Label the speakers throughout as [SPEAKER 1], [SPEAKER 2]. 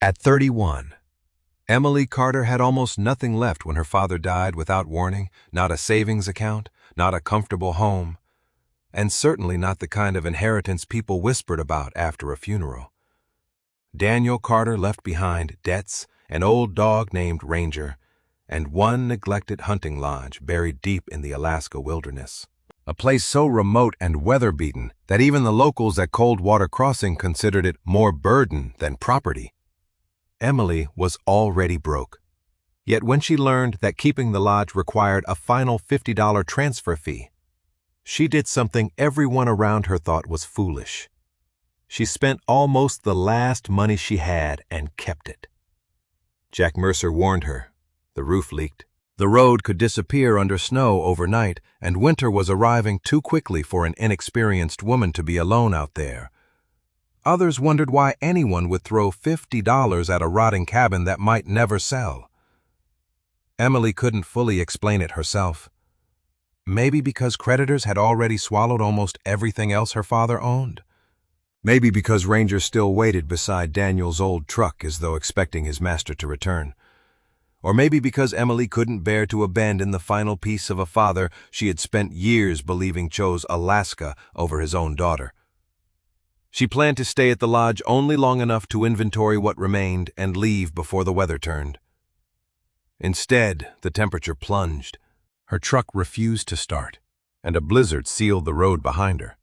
[SPEAKER 1] At 31, Emily Carter had almost nothing left when her father died without warning, not a savings account, not a comfortable home, and certainly not the kind of inheritance people whispered about after a funeral. Daniel Carter left behind debts, an old dog named Ranger, and one neglected hunting lodge buried deep in the Alaska wilderness. A place so remote and weather-beaten that even the locals at Coldwater Crossing considered it more burden than property. Emily was already broke. Yet when she learned that keeping the lodge required a final $50 transfer fee, she did something everyone around her thought was foolish. She spent almost the last money she had and kept it. Jack Mercer warned her. The roof leaked. The road could disappear under snow overnight, and winter was arriving too quickly for an inexperienced woman to be alone out there. Others wondered why anyone would throw $50 at a rotting cabin that might never sell. Emily couldn't fully explain it herself. Maybe because creditors had already swallowed almost everything else her father owned. Maybe because Ranger still waited beside Daniel's old truck as though expecting his master to return. Or maybe because Emily couldn't bear to abandon the final piece of a father she had spent years believing chose Alaska over his own daughter. She planned to stay at the lodge only long enough to inventory what remained and leave before the weather turned. Instead, the temperature plunged. Her truck refused to start, and a blizzard sealed the road behind her.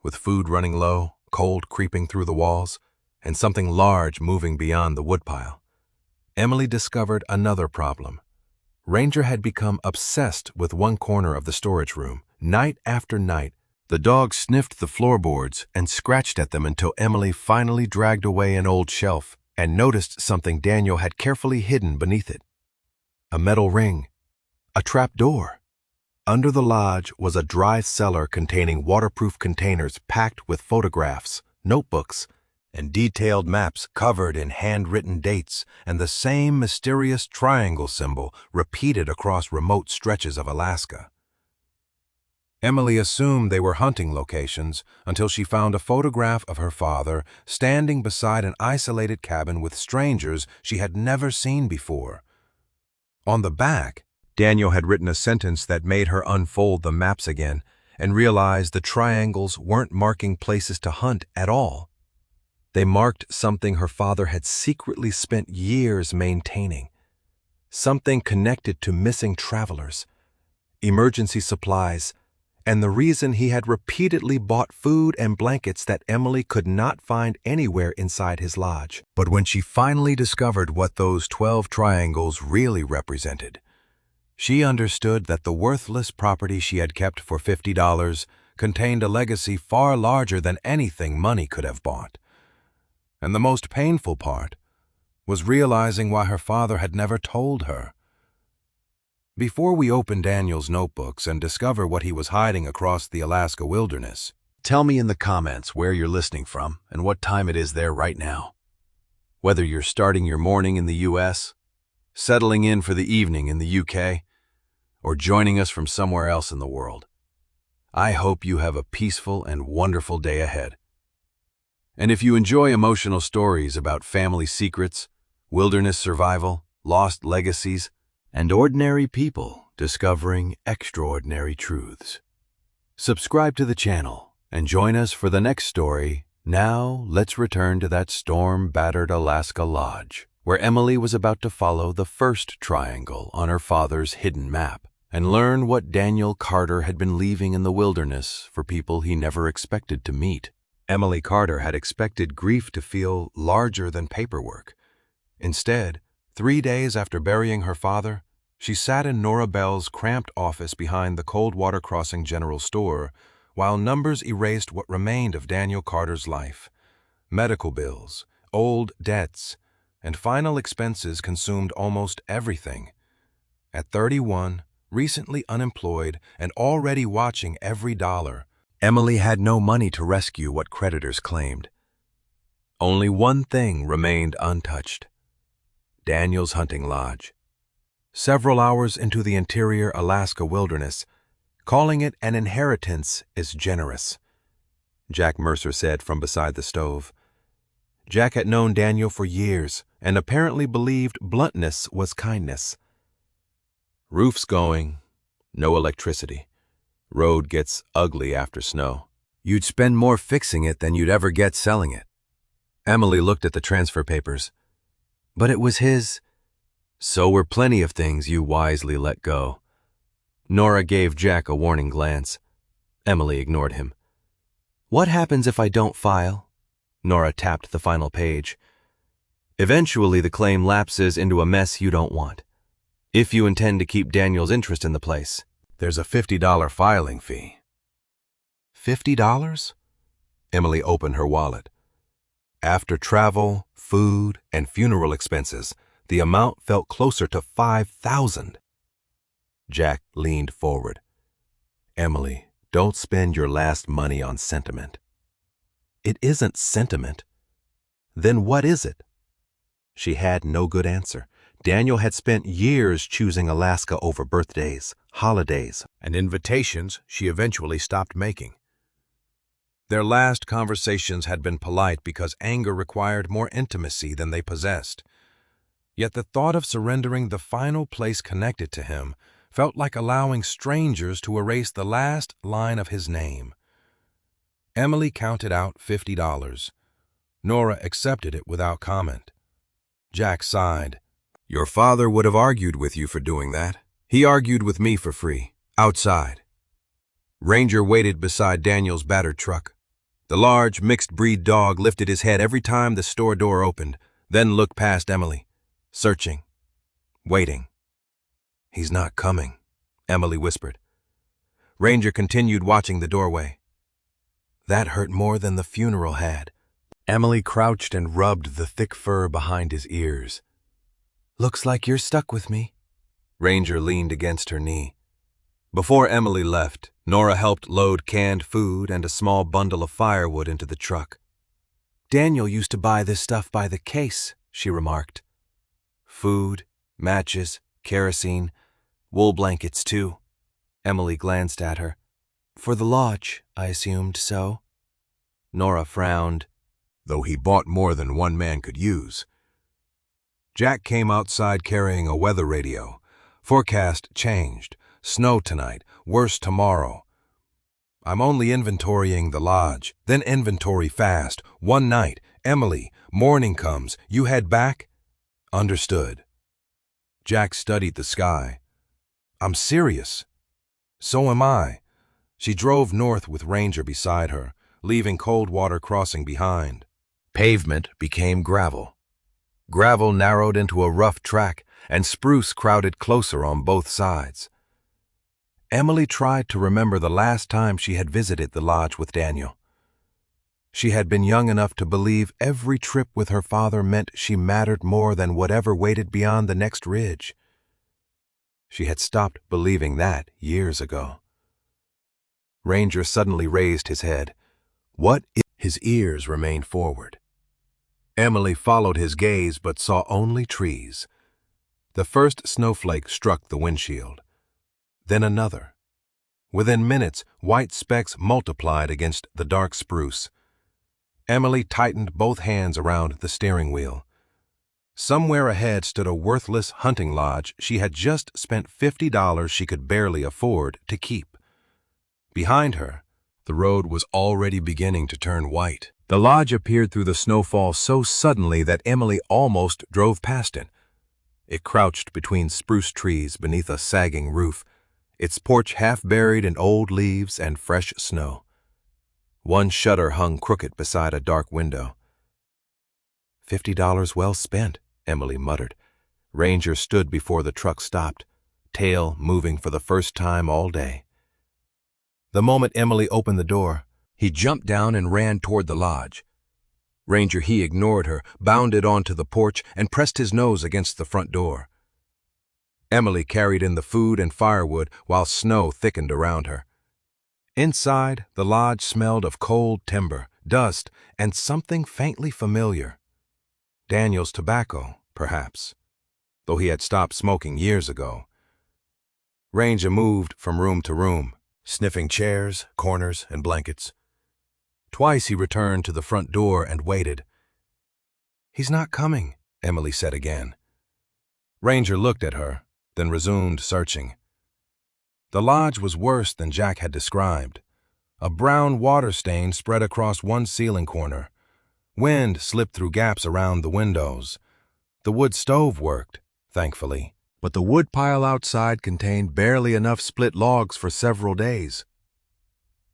[SPEAKER 1] With food running low, cold creeping through the walls, and something large moving beyond the woodpile, Emily discovered another problem. Ranger had become obsessed with one corner of the storage room. Night after night, the dog sniffed the floorboards and scratched at them until Emily finally dragged away an old shelf and noticed something Daniel had carefully hidden beneath it. A metal ring. A trap door. Under the lodge was a dry cellar containing waterproof containers packed with photographs, notebooks, and detailed maps covered in handwritten dates and the same mysterious triangle symbol repeated across remote stretches of Alaska. Emily assumed they were hunting locations until she found a photograph of her father standing beside an isolated cabin with strangers she had never seen before. On the back, Daniel had written a sentence that made her unfold the maps again and realize the triangles weren't marking places to hunt at all. They marked something her father had secretly spent years maintaining, something connected to missing travelers, emergency supplies, and the reason he had repeatedly bought food and blankets that Emily could not find anywhere inside his lodge. But when she finally discovered what those 12 triangles really represented, she understood that the worthless property she had kept for $50 contained a legacy far larger than anything money could have bought. And the most painful part was realizing why her father had never told her. Before we open Daniel's notebooks and discover what he was hiding across the Alaska wilderness, tell me in the comments where you're listening from and what time it is there right now. Whether you're starting your morning in the US, settling in for the evening in the UK, or joining us from somewhere else in the world, I hope you have a peaceful and wonderful day ahead. And if you enjoy emotional stories about family secrets, wilderness survival, lost legacies, and ordinary people discovering extraordinary truths, subscribe to the channel and join us for the next story. Now, let's return to that storm-battered Alaska lodge, where Emily was about to follow the first triangle on her father's hidden map and learn what Daniel Carter had been leaving in the wilderness for people he never expected to meet. Emily Carter had expected grief to feel larger than paperwork. Instead, 3 days after burying her father, she sat in Nora Bell's cramped office behind the Coldwater Crossing General Store while numbers erased what remained of Daniel Carter's life. Medical bills, old debts, and final expenses consumed almost everything. At 31, recently unemployed and already watching every dollar, Emily had no money to rescue what creditors claimed. Only one thing remained untouched: Daniel's hunting lodge. Several hours into the interior Alaska wilderness, calling it an inheritance is generous, Jack Mercer said from beside the stove. Jack had known Daniel for years and apparently believed bluntness was kindness. Roof's going, no electricity. Road gets ugly after snow. You'd spend more fixing it than you'd ever get selling it. Emily looked at the transfer papers. But it was his. So were plenty of things you wisely let go. Nora gave Jack a warning glance. Emily ignored him. What happens if I don't file? Nora tapped the final page. Eventually, the claim lapses into a mess you don't want. If you intend to keep Daniel's interest in the place, there's a $50 filing fee. $50? Emily opened her wallet. After travel, food, and funeral expenses, the amount felt closer to $5,000. Jack leaned forward. Emily, don't spend your last money on sentiment. It isn't sentiment. Then what is it? She had no good answer. Daniel had spent years choosing Alaska over birthdays, holidays, and invitations she eventually stopped making. Their last conversations had been polite because anger required more intimacy than they possessed. Yet the thought of surrendering the final place connected to him felt like allowing strangers to erase the last line of his name. Emily counted out $50. Nora accepted it without comment. Jack sighed. Your father would have argued with you for doing that. He argued with me for free, outside. Ranger waited beside Daniel's battered truck. The large, mixed-breed dog lifted his head every time the store door opened, then looked past Emily, searching, waiting. He's not coming, Emily whispered. Ranger continued watching the doorway. That hurt more than the funeral had. Emily crouched and rubbed the thick fur behind his ears. Looks like you're stuck with me. Ranger leaned against her knee. Before Emily left, Nora helped load canned food and a small bundle of firewood into the truck. Daniel used to buy this stuff by the case, she remarked. Food, matches, kerosene, wool blankets too. Emily glanced at her. For the lodge, I assumed so. Nora frowned. Though he bought more than one man could use. Jack came outside carrying a weather radio. Forecast changed. Snow tonight, worse tomorrow. I'm only inventorying the lodge, then inventory fast. One night, Emily, morning comes, you head back? Understood. Jack studied the sky. I'm serious. So am I. She drove north with Ranger beside her, leaving Coldwater Crossing behind. Pavement became gravel. Gravel narrowed into a rough track, and spruce crowded closer on both sides. Emily tried to remember the last time she had visited the lodge with Daniel. She had been young enough to believe every trip with her father meant she mattered more than whatever waited beyond the next ridge. She had stopped believing that years ago. Ranger suddenly raised his head. What if his ears remained forward? Emily followed his gaze but saw only trees. The first snowflake struck the windshield. Then another. Within minutes, white specks multiplied against the dark spruce. Emily tightened both hands around the steering wheel. Somewhere ahead stood a worthless hunting lodge she had just spent $50 she could barely afford to keep. Behind her, the road was already beginning to turn white. The lodge appeared through the snowfall so suddenly that Emily almost drove past it. It crouched between spruce trees beneath a sagging roof, its porch half buried in old leaves and fresh snow. One shutter hung crooked beside a dark window. $50 well spent, Emily muttered. Ranger stood before the truck stopped, tail moving for the first time all day. The moment Emily opened the door, he jumped down and ran toward the lodge. Ranger he ignored her, bounded onto the porch, and pressed his nose against the front door. Emily carried in the food and firewood while snow thickened around her. Inside, the lodge smelled of cold timber, dust, and something faintly familiar. Daniel's tobacco, perhaps, though he had stopped smoking years ago. Ranger moved from room to room, sniffing chairs, corners, and blankets. Twice he returned to the front door and waited. "He's not coming," Emily said again. Ranger looked at her, then resumed searching. The lodge was worse than Jack had described. A brown water stain spread across one ceiling corner. Wind slipped through gaps around the windows. The wood stove worked, thankfully, but the wood pile outside contained barely enough split logs for several days.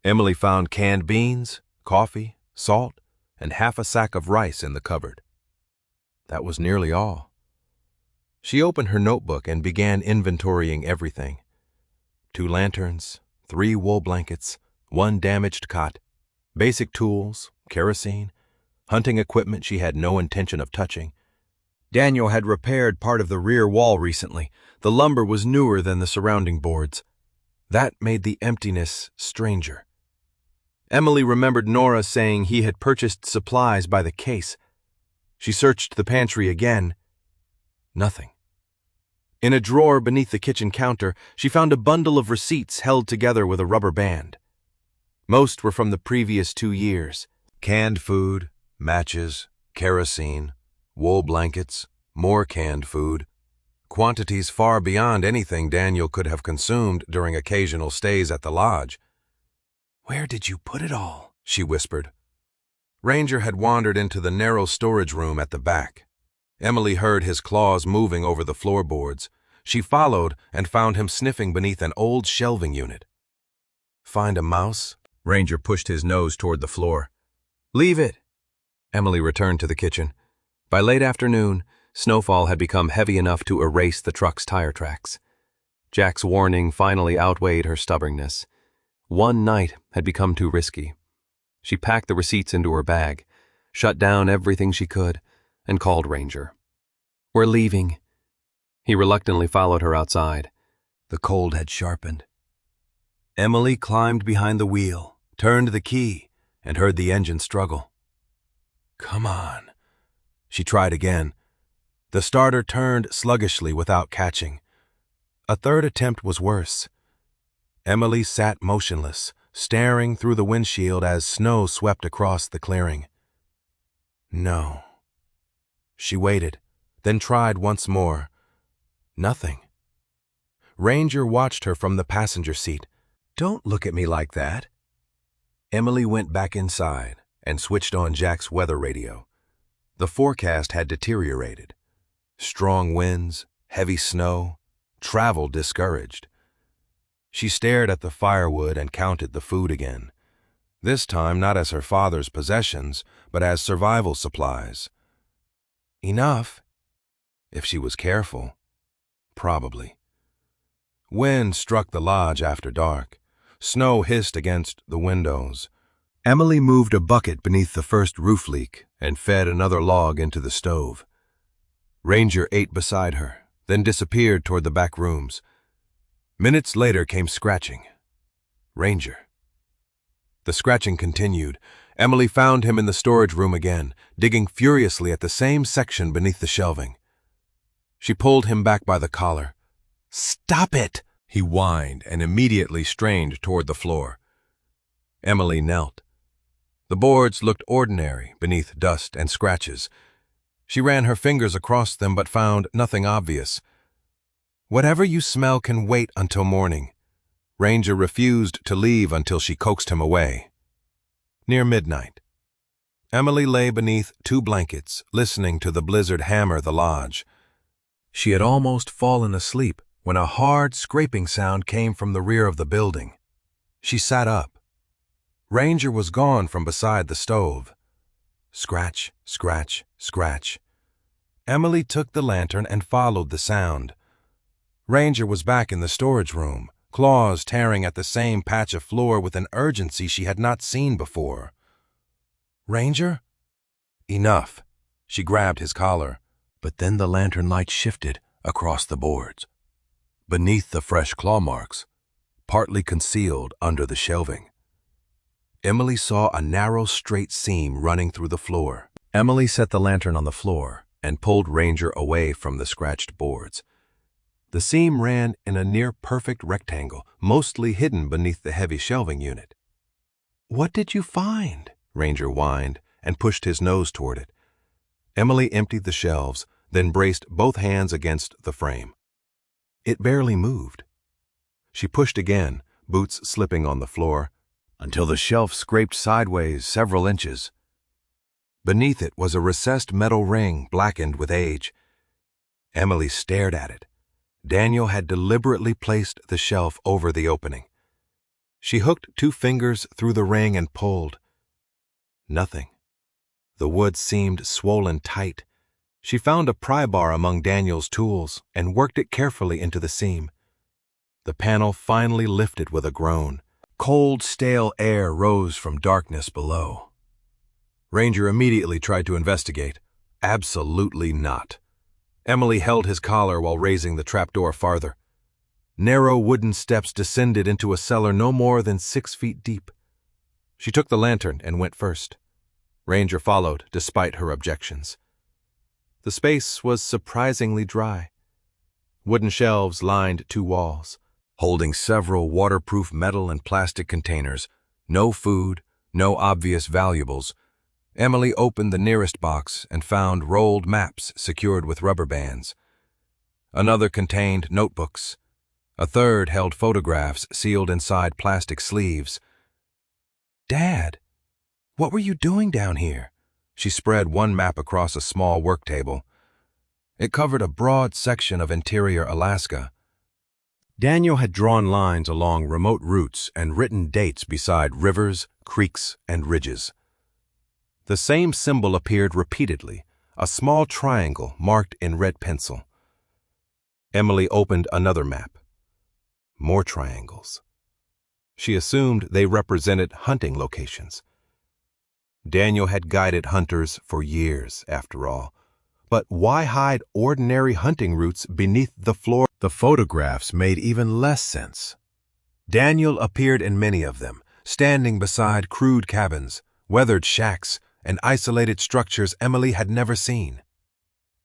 [SPEAKER 1] Emily found canned beans, coffee, salt, and half a sack of rice in the cupboard. That was nearly all. She opened her notebook and began inventorying everything. 2 lanterns, 3 wool blankets, 1 damaged cot, basic tools, kerosene, hunting equipment she had no intention of touching. Daniel had repaired part of the rear wall recently. The lumber was newer than the surrounding boards. That made the emptiness stranger. Emily remembered Nora saying he had purchased supplies by the case. She searched the pantry again. Nothing. In a drawer beneath the kitchen counter, she found a bundle of receipts held together with a rubber band. Most were from the previous 2 years. Canned food, matches, kerosene, wool blankets, more canned food. Quantities far beyond anything Daniel could have consumed during occasional stays at the lodge. "Where did you put it all?" she whispered. Ranger had wandered into the narrow storage room at the back. Emily heard his claws moving over the floorboards. She followed and found him sniffing beneath an old shelving unit. "Find a mouse?" Ranger pushed his nose toward the floor. "Leave it." Emily returned to the kitchen. By late afternoon, snowfall had become heavy enough to erase the truck's tire tracks. Jack's warning finally outweighed her stubbornness. One night had become too risky. She packed the receipts into her bag, shut down everything she could, and called Ranger. "We're leaving." He reluctantly followed her outside. The cold had sharpened. Emily climbed behind the wheel, turned the key, and heard the engine struggle. "Come on." She tried again. The starter turned sluggishly without catching. A third attempt was worse. Emily sat motionless, staring through the windshield as snow swept across the clearing. No. She waited, then tried once more. Nothing. Ranger watched her from the passenger seat. "Don't look at me like that." Emily went back inside and switched on Jack's weather radio. The forecast had deteriorated. Strong winds, heavy snow, travel discouraged. She stared at the firewood and counted the food again. This time not as her father's possessions, but as survival supplies. Enough, if she was careful. Probably. Wind struck the lodge after dark. Snow hissed against the windows. Emily moved a bucket beneath the first roof leak and fed another log into the stove. Ranger ate beside her, then disappeared toward the back rooms. Minutes later came scratching. Ranger. The scratching continued. Emily found him in the storage room again, digging furiously at the same section beneath the shelving. She pulled him back by the collar. "Stop it!" he whined and immediately strained toward the floor. Emily knelt. The boards looked ordinary beneath dust and scratches. She ran her fingers across them but found nothing obvious. "Whatever you smell can wait until morning." Ranger refused to leave until she coaxed him away. Near midnight, Emily lay beneath 2 blankets, listening to the blizzard hammer the lodge. She had almost fallen asleep when a hard scraping sound came from the rear of the building. She sat up. Ranger was gone from beside the stove. Scratch, scratch, scratch. Emily took the lantern and followed the sound. Ranger was back in the storage room, claws tearing at the same patch of floor with an urgency she had not seen before. "Ranger?" "Enough." She grabbed his collar. But then the lantern light shifted across the boards. Beneath the fresh claw marks, partly concealed under the shelving, Emily saw a narrow straight seam running through the floor. Emily set the lantern on the floor and pulled Ranger away from the scratched boards. The seam ran in a near-perfect rectangle, mostly hidden beneath the heavy shelving unit. "What did you find?" Ranger whined and pushed his nose toward it. Emily emptied the shelves, then braced both hands against the frame. It barely moved. She pushed again, boots slipping on the floor, until the shelf scraped sideways several inches. Beneath it was a recessed metal ring blackened with age. Emily stared at it. Daniel had deliberately placed the shelf over the opening. She hooked 2 fingers through the ring and pulled. Nothing. The wood seemed swollen tight. She found a pry bar among Daniel's tools and worked it carefully into the seam. The panel finally lifted with a groan. Cold, stale air rose from darkness below. Ranger immediately tried to investigate. Absolutely not. Emily held his collar while raising the trapdoor farther. Narrow wooden steps descended into a cellar no more than 6 feet deep. She took the lantern and went first. Ranger followed, despite her objections. The space was surprisingly dry. Wooden shelves lined 2 walls, holding several waterproof metal and plastic containers. No food, no obvious valuables. Emily opened the nearest box and found rolled maps secured with rubber bands. Another contained notebooks. A third held photographs sealed inside plastic sleeves. "Dad, what were you doing down here?" She spread one map across a small work table. It covered a broad section of interior Alaska. Daniel had drawn lines along remote routes and written dates beside rivers, creeks, and ridges. The same symbol appeared repeatedly, a small triangle marked in red pencil. Emily opened another map. More triangles. She assumed they represented hunting locations. Daniel had guided hunters for years, after all. But why hide ordinary hunting routes beneath the floor? The photographs made even less sense. Daniel appeared in many of them, standing beside crude cabins, weathered shacks, and isolated structures Emily had never seen.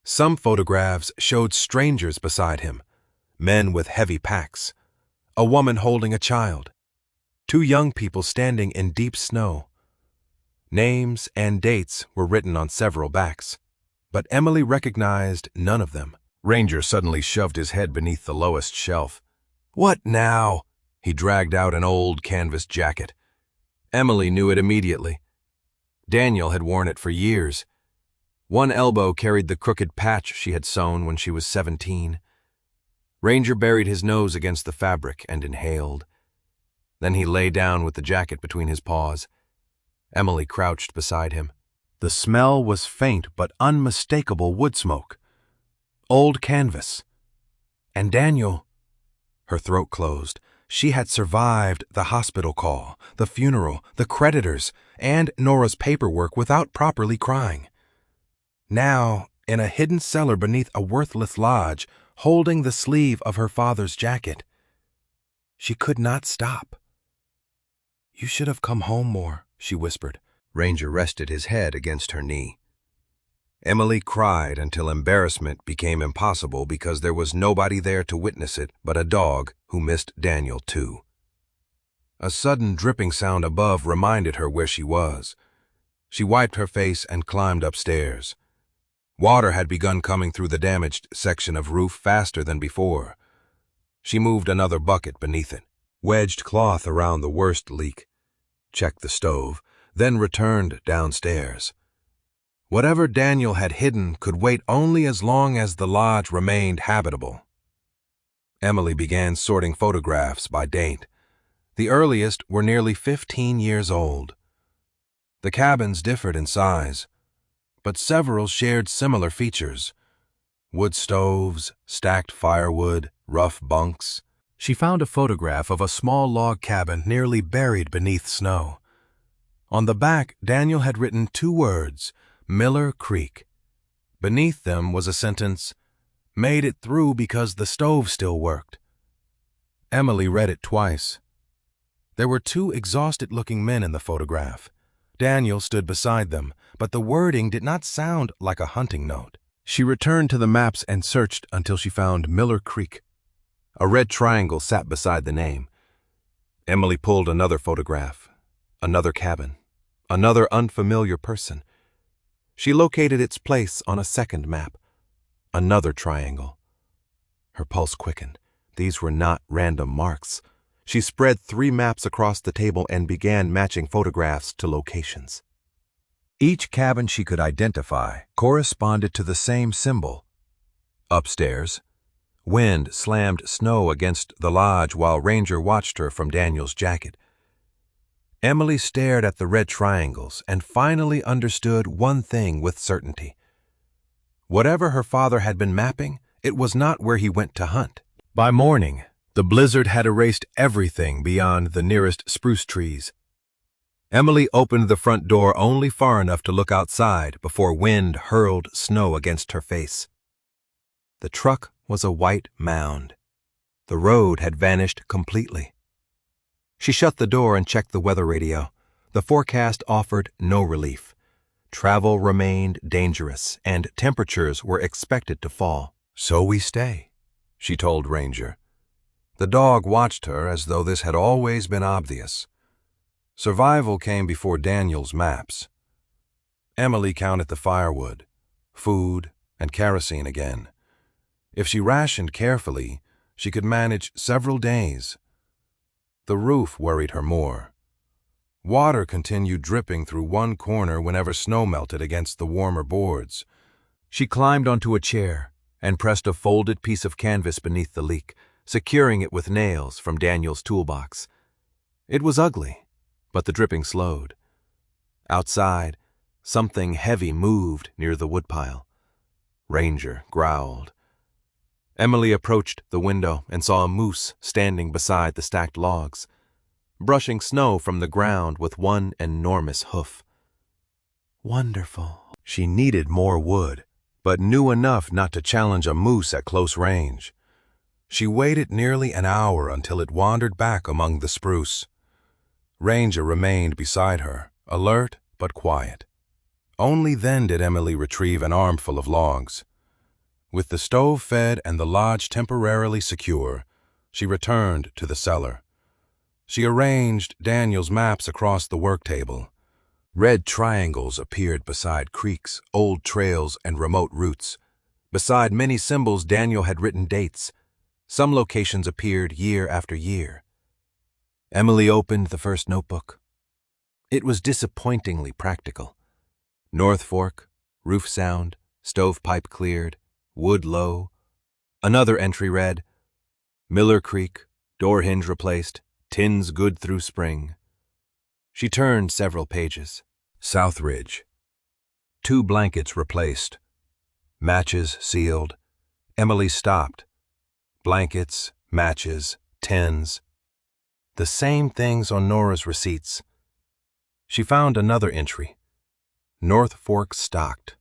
[SPEAKER 1] Some photographs showed strangers beside him, men with heavy packs, a woman holding a child, 2 young people standing in deep snow. Names and dates were written on several backs, but Emily recognized none of them. Ranger suddenly shoved his head beneath the lowest shelf. "What now?" He dragged out an old canvas jacket. Emily knew it immediately. Daniel had worn it for years. One elbow carried the crooked patch she had sewn when she was 17. Ranger buried his nose against the fabric and inhaled. Then he lay down with the jacket between his paws. Emily crouched beside him. The smell was faint but unmistakable wood smoke. Old canvas. And Daniel. Her throat closed. She had survived the hospital call, the funeral, the creditors, and Nora's paperwork without properly crying. Now, in a hidden cellar beneath a worthless lodge, holding the sleeve of her father's jacket. She could not stop. "You should have come home more," she whispered. Ranger rested his head against her knee. Emily cried until embarrassment became impossible because there was nobody there to witness it but a dog who missed Daniel too. A sudden dripping sound above reminded her where she was. She wiped her face and climbed upstairs. Water had begun coming through the damaged section of roof faster than before. She moved another bucket beneath it, wedged cloth around the worst leak, checked the stove, then returned downstairs. Whatever Daniel had hidden could wait only as long as the lodge remained habitable. Emily began sorting photographs by date. The earliest were nearly 15 years old. The cabins differed in size, but several shared similar features. Wood stoves, stacked firewood, rough bunks. She found a photograph of a small log cabin nearly buried beneath snow. On the back, Daniel had written 2 words, Miller Creek. Beneath them was a sentence, "Made it through because the stove still worked." Emily read it twice. There were 2 exhausted-looking men in the photograph. Daniel stood beside them, but the wording did not sound like a hunting note. She returned to the maps and searched until she found Miller Creek. A red triangle sat beside the name. Emily pulled another photograph, another cabin, another unfamiliar person. She located its place on a second map. Another triangle. Her pulse quickened. These were not random marks. She spread 3 maps across the table and began matching photographs to locations. Each cabin she could identify corresponded to the same symbol. Upstairs, wind slammed snow against the lodge while Ranger watched her from Daniel's jacket. Emily stared at the red triangles and finally understood one thing with certainty. Whatever her father had been mapping, it was not where he went to hunt. By morning, the blizzard had erased everything beyond the nearest spruce trees. Emily opened the front door only far enough to look outside before wind hurled snow against her face. The truck was a white mound. The road had vanished completely. She shut the door and checked the weather radio. The forecast offered no relief. Travel remained dangerous, and temperatures were expected to fall. "So we stay," she told Ranger. The dog watched her as though this had always been obvious. Survival came before Daniel's maps. Emily counted the firewood, food, and kerosene again. If she rationed carefully, she could manage several days. The roof worried her more. Water continued dripping through one corner whenever snow melted against the warmer boards. She climbed onto a chair and pressed a folded piece of canvas beneath the leak, securing it with nails from Daniel's toolbox. It was ugly, but the dripping slowed. Outside, something heavy moved near the woodpile. Ranger growled. Emily approached the window and saw a moose standing beside the stacked logs, brushing snow from the ground with one enormous hoof. Wonderful. She needed more wood, but knew enough not to challenge a moose at close range. She waited nearly an hour until it wandered back among the spruce. Ranger remained beside her, alert but quiet. Only then did Emily retrieve an armful of logs. With the stove fed and the lodge temporarily secure, she returned to the cellar. She arranged Daniel's maps across the work table. Red triangles appeared beside creeks, old trails, and remote routes. Beside many symbols, Daniel had written dates. Some locations appeared year after year. Emily opened the first notebook. It was disappointingly practical. North Fork, roof sound, stovepipe cleared, wood low. Another entry read, Miller Creek, door hinge replaced, tins good through spring. She turned several pages. South Ridge. 2 blankets replaced. Matches sealed. Emily stopped. Blankets, matches, tins. The same things on Nora's receipts. She found another entry. North Fork stocked.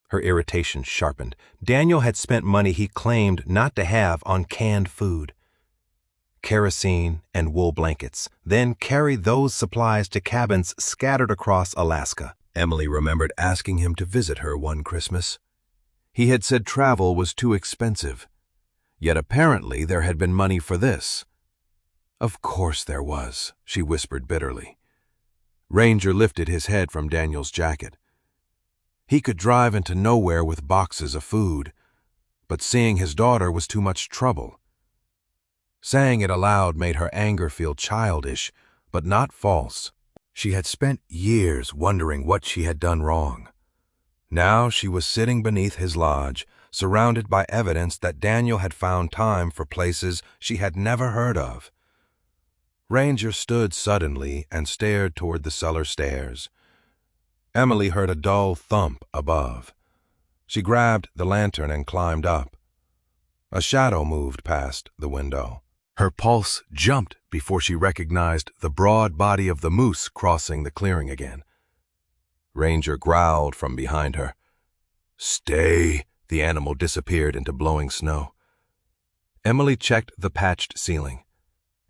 [SPEAKER 1] Her irritation sharpened. Daniel had spent money he claimed not to have on canned food. Kerosene and wool blankets, then carry those supplies to cabins scattered across Alaska. Emily remembered asking him to visit her one Christmas. He had said travel was too expensive, yet apparently there had been money for this. Of course there was, she whispered bitterly. Ranger lifted his head from Daniel's jacket. He could drive into nowhere with boxes of food, but seeing his daughter was too much trouble. Saying it aloud made her anger feel childish, but not false. She had spent years wondering what she had done wrong. Now she was sitting beneath his lodge, surrounded by evidence that Daniel had found time for places she had never heard of. Ranger stood suddenly and stared toward the cellar stairs. Emily heard a dull thump above. She grabbed the lantern and climbed up. A shadow moved past the window. Her pulse jumped before she recognized the broad body of the moose crossing the clearing again. Ranger growled from behind her. "Stay!" The animal disappeared into blowing snow. Emily checked the patched ceiling,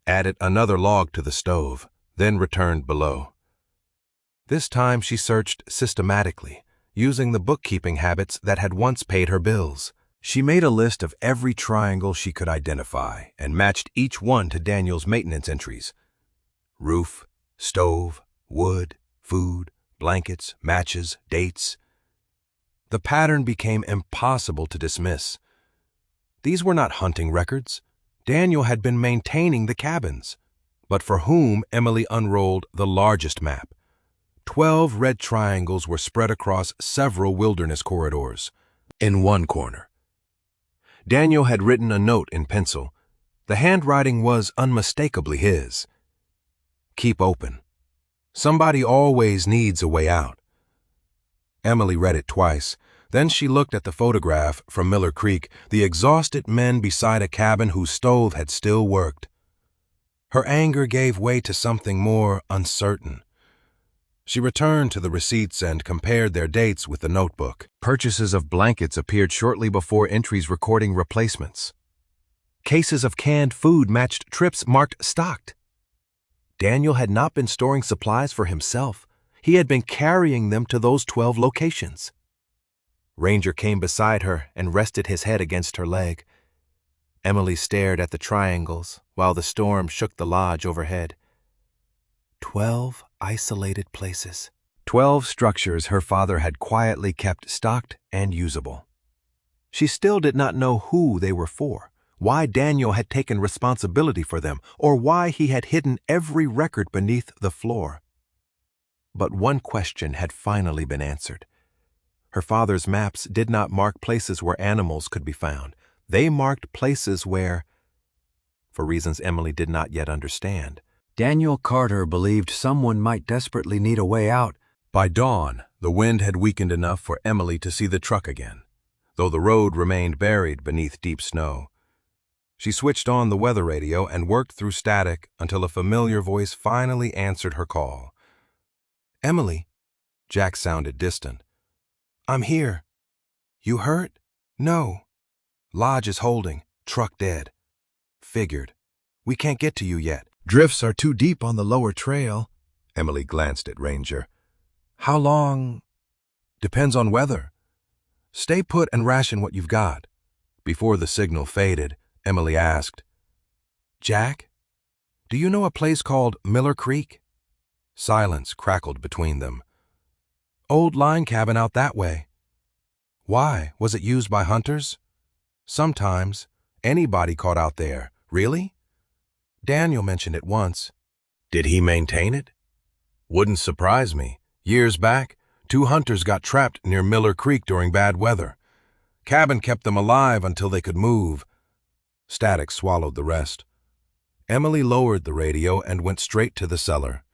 [SPEAKER 1] added another log to the stove, then returned below. This time she searched systematically, using the bookkeeping habits that had once paid her bills. She made a list of every triangle she could identify and matched each one to Daniel's maintenance entries. Roof, stove, wood, food, blankets, matches, dates. The pattern became impossible to dismiss. These were not hunting records. Daniel had been maintaining the cabins. But for whom Emily unrolled the largest map. 12 red triangles were spread across several wilderness corridors. In one corner, Daniel had written a note in pencil. The handwriting was unmistakably his. Keep open. Somebody always needs a way out. Emily read it twice. Then she looked at the photograph from Miller Creek, the exhausted men beside a cabin whose stove had still worked. Her anger gave way to something more uncertain. She returned to the receipts and compared their dates with the notebook. Purchases of blankets appeared shortly before entries recording replacements. Cases of canned food matched trips marked stocked. Daniel had not been storing supplies for himself. He had been carrying them to those 12 locations. Ranger came beside her and rested his head against her leg. Emily stared at the triangles while the storm shook the lodge overhead. 12 isolated places. 12 structures her father had quietly kept stocked and usable. She still did not know who they were for, why Daniel had taken responsibility for them, or why he had hidden every record beneath the floor. But one question had finally been answered. Her father's maps did not mark places where animals could be found. They marked places where, for reasons Emily did not yet understand, Daniel Carter believed someone might desperately need a way out. By dawn, the wind had weakened enough for Emily to see the truck again, though the road remained buried beneath deep snow. She switched on the weather radio and worked through static until a familiar voice finally answered her call. "Emily," Jack sounded distant. "I'm here. You hurt?" "No. Lodge is holding. Truck dead." "Figured. We can't get to you yet. Drifts are too deep on the lower trail." Emily glanced at Ranger. "How long?" "Depends on weather. Stay put and ration what you've got." Before the signal faded, Emily asked, "Jack, do you know a place called Miller Creek?" Silence crackled between them. "Old line cabin out that way." "Why? Was it used by hunters?" "Sometimes. Anybody caught out there." "Really?" "Daniel mentioned it once." "Did he maintain it?" "Wouldn't surprise me. Years back, 2 hunters got trapped near Miller Creek during bad weather. Cabin kept them alive until they could move." Static swallowed the rest. Emily lowered the radio and went straight to the cellar.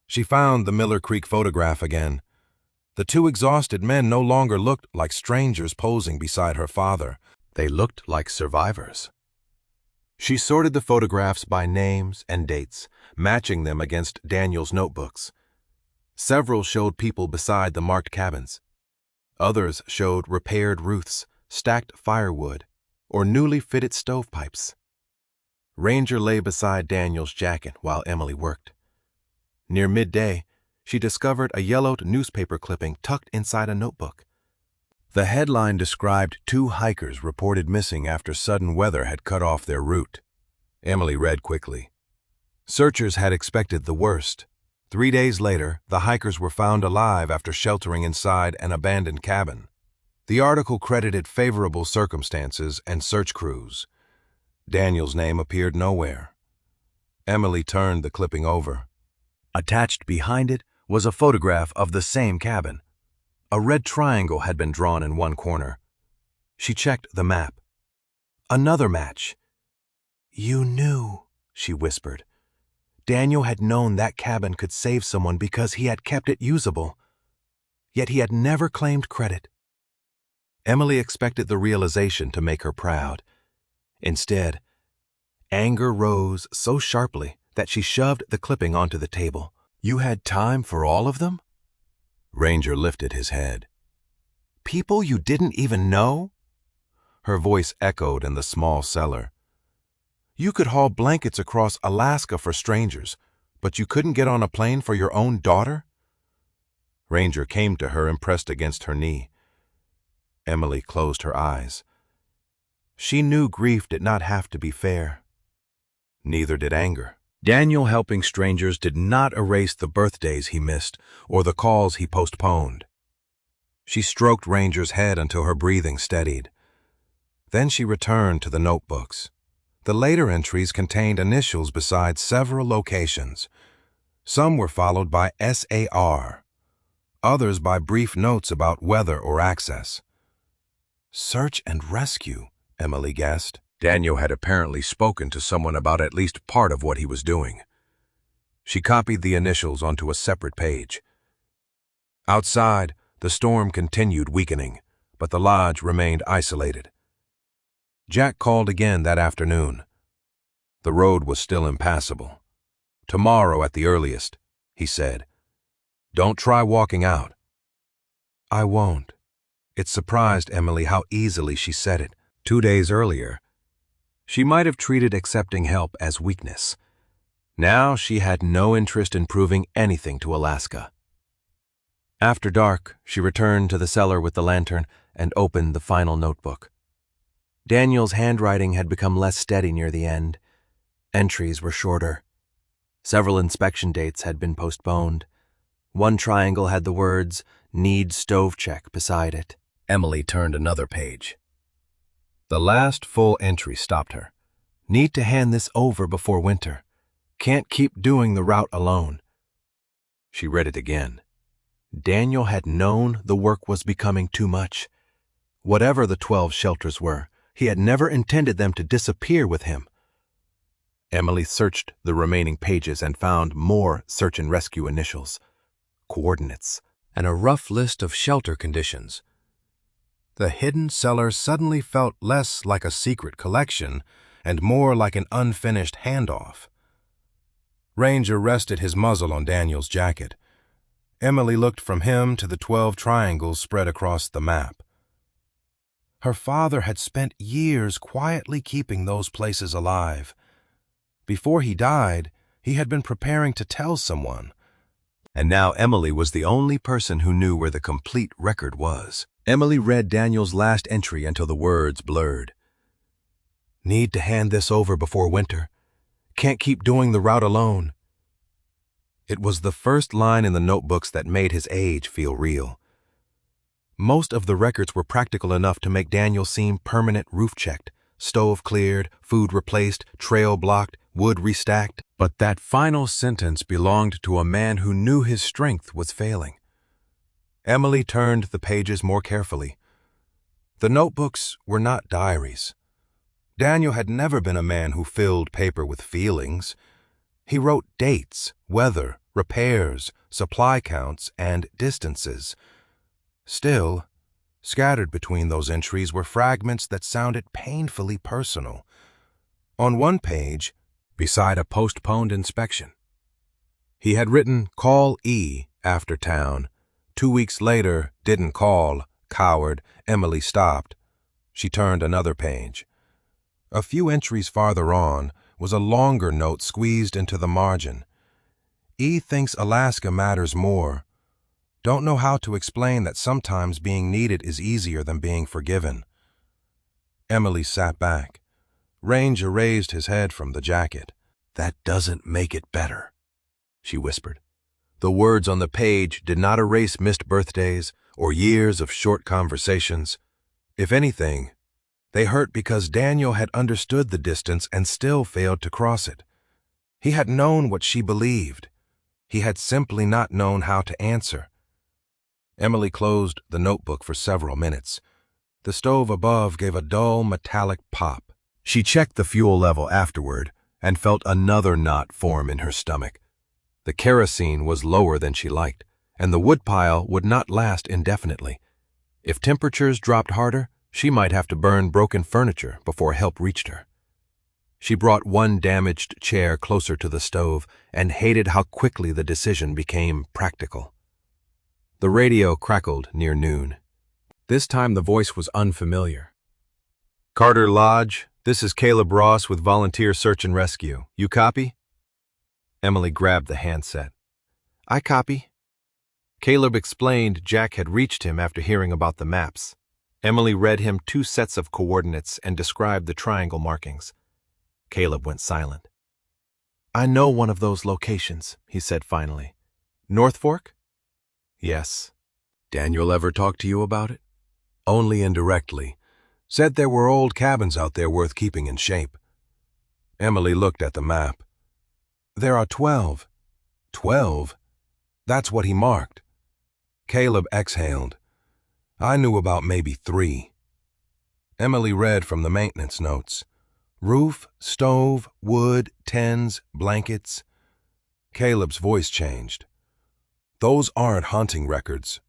[SPEAKER 1] She found the Miller Creek photograph again. The 2 exhausted men no longer looked like strangers posing beside her father. They looked like survivors. She sorted the photographs by names and dates, matching them against Daniel's notebooks. Several showed people beside the marked cabins. Others showed repaired roofs, stacked firewood, or newly fitted stovepipes. Ranger lay beside Daniel's jacket while Emily worked. Near midday, she discovered a yellowed newspaper clipping tucked inside a notebook. The headline described 2 hikers reported missing after sudden weather had cut off their route. Emily read quickly. Searchers had expected the worst. 3 days later, the hikers were found alive after sheltering inside an abandoned cabin. The article credited favorable circumstances and search crews. Daniel's name appeared nowhere. Emily turned the clipping over. Attached behind it was a photograph of the same cabin. A red triangle had been drawn in one corner. She checked the map. Another match. "You knew," she whispered. Daniel had known that cabin could save someone because he had kept it usable. Yet he had never claimed credit. Emily expected the realization to make her proud. Instead, anger rose so sharply that she shoved the clipping onto the table. "You had time for all of them?" Ranger lifted his head. "People you didn't even know?" Her voice echoed in the small cellar. "You could haul blankets across Alaska for strangers, but you couldn't get on a plane for your own daughter?" Ranger came to her and pressed against her knee. Emily closed her eyes. She knew grief did not have to be fair. Neither did anger. Daniel helping strangers did not erase the birthdays he missed or the calls he postponed. She stroked Ranger's head until her breathing steadied. Then she returned to the notebooks. The later entries contained initials besides several locations. Some were followed by SAR, others by brief notes about weather or access. Search and rescue, Emily guessed. Daniel had apparently spoken to someone about at least part of what he was doing. She copied the initials onto a separate page. Outside, the storm continued weakening, but the lodge remained isolated. Jack called again that afternoon. The road was still impassable. "Tomorrow at the earliest," he said. "Don't try walking out." "I won't." It surprised Emily how easily she said it. 2 days earlier, she might have treated accepting help as weakness. Now she had no interest in proving anything to Alaska. After dark, she returned to the cellar with the lantern and opened the final notebook. Daniel's handwriting had become less steady near the end. Entries were shorter. Several inspection dates had been postponed. One triangle had the words, "Need stove check," beside it. Emily turned another page. The last full entry stopped her. "Need to hand this over before winter. Can't keep doing the route alone." She read it again. Daniel had known the work was becoming too much. Whatever the 12 shelters were, he had never intended them to disappear with him. Emily searched the remaining pages and found more search and rescue initials, coordinates, and a rough list of shelter conditions. The hidden cellar suddenly felt less like a secret collection and more like an unfinished handoff. Ranger rested his muzzle on Daniel's jacket. Emily looked from him to the 12 triangles spread across the map. Her father had spent years quietly keeping those places alive. Before he died, he had been preparing to tell someone. And now Emily was the only person who knew where the complete record was. Emily read Daniel's last entry until the words blurred. "Need to hand this over before winter. Can't keep doing the route alone." It was the first line in the notebooks that made his age feel real. Most of the records were practical enough to make Daniel seem permanent roof checked, stove cleared, food replaced, trail blocked, wood restacked. But that final sentence belonged to a man who knew his strength was failing. Emily turned the pages more carefully. The notebooks were not diaries. Daniel had never been a man who filled paper with feelings. He wrote dates, weather, repairs, supply counts, and distances. Still, scattered between those entries were fragments that sounded painfully personal. On one page, beside a postponed inspection, he had written "Call E" after town. 2 weeks later, didn't call, coward. Emily stopped. She turned another page. A few entries farther on was a longer note squeezed into the margin. "E thinks Alaska matters more. Don't know how to explain that sometimes being needed is easier than being forgiven." Emily sat back. Ranger raised his head from the jacket. "That doesn't make it better," she whispered. The words on the page did not erase missed birthdays or years of short conversations. If anything, they hurt because Daniel had understood the distance and still failed to cross it. He had known what she believed. He had simply not known how to answer. Emily closed the notebook for several minutes. The stove above gave a dull metallic pop. She checked the fuel level afterward and felt another knot form in her stomach. The kerosene was lower than she liked, and the woodpile would not last indefinitely. If temperatures dropped harder, she might have to burn broken furniture before help reached her. She brought one damaged chair closer to the stove and hated how quickly the decision became practical. The radio crackled near noon. This time the voice was unfamiliar. "Carter Lodge, this is Caleb Ross with Volunteer Search and Rescue. You copy?" Emily grabbed the handset. "I copy." Caleb explained Jack had reached him after hearing about the maps. Emily read him 2 sets of coordinates and described the triangle markings. Caleb went silent. "I know one of those locations," he said finally. "North Fork?" "Yes." Daniel ever talk to you about it? Only indirectly. Said there were old cabins out there worth keeping in shape. Emily looked at the map. There are 12. 12? That's what he marked. Caleb exhaled. I knew about maybe 3. Emily read from the maintenance notes. Roof, stove, wood, tents, blankets. Caleb's voice changed. Those aren't hunting records.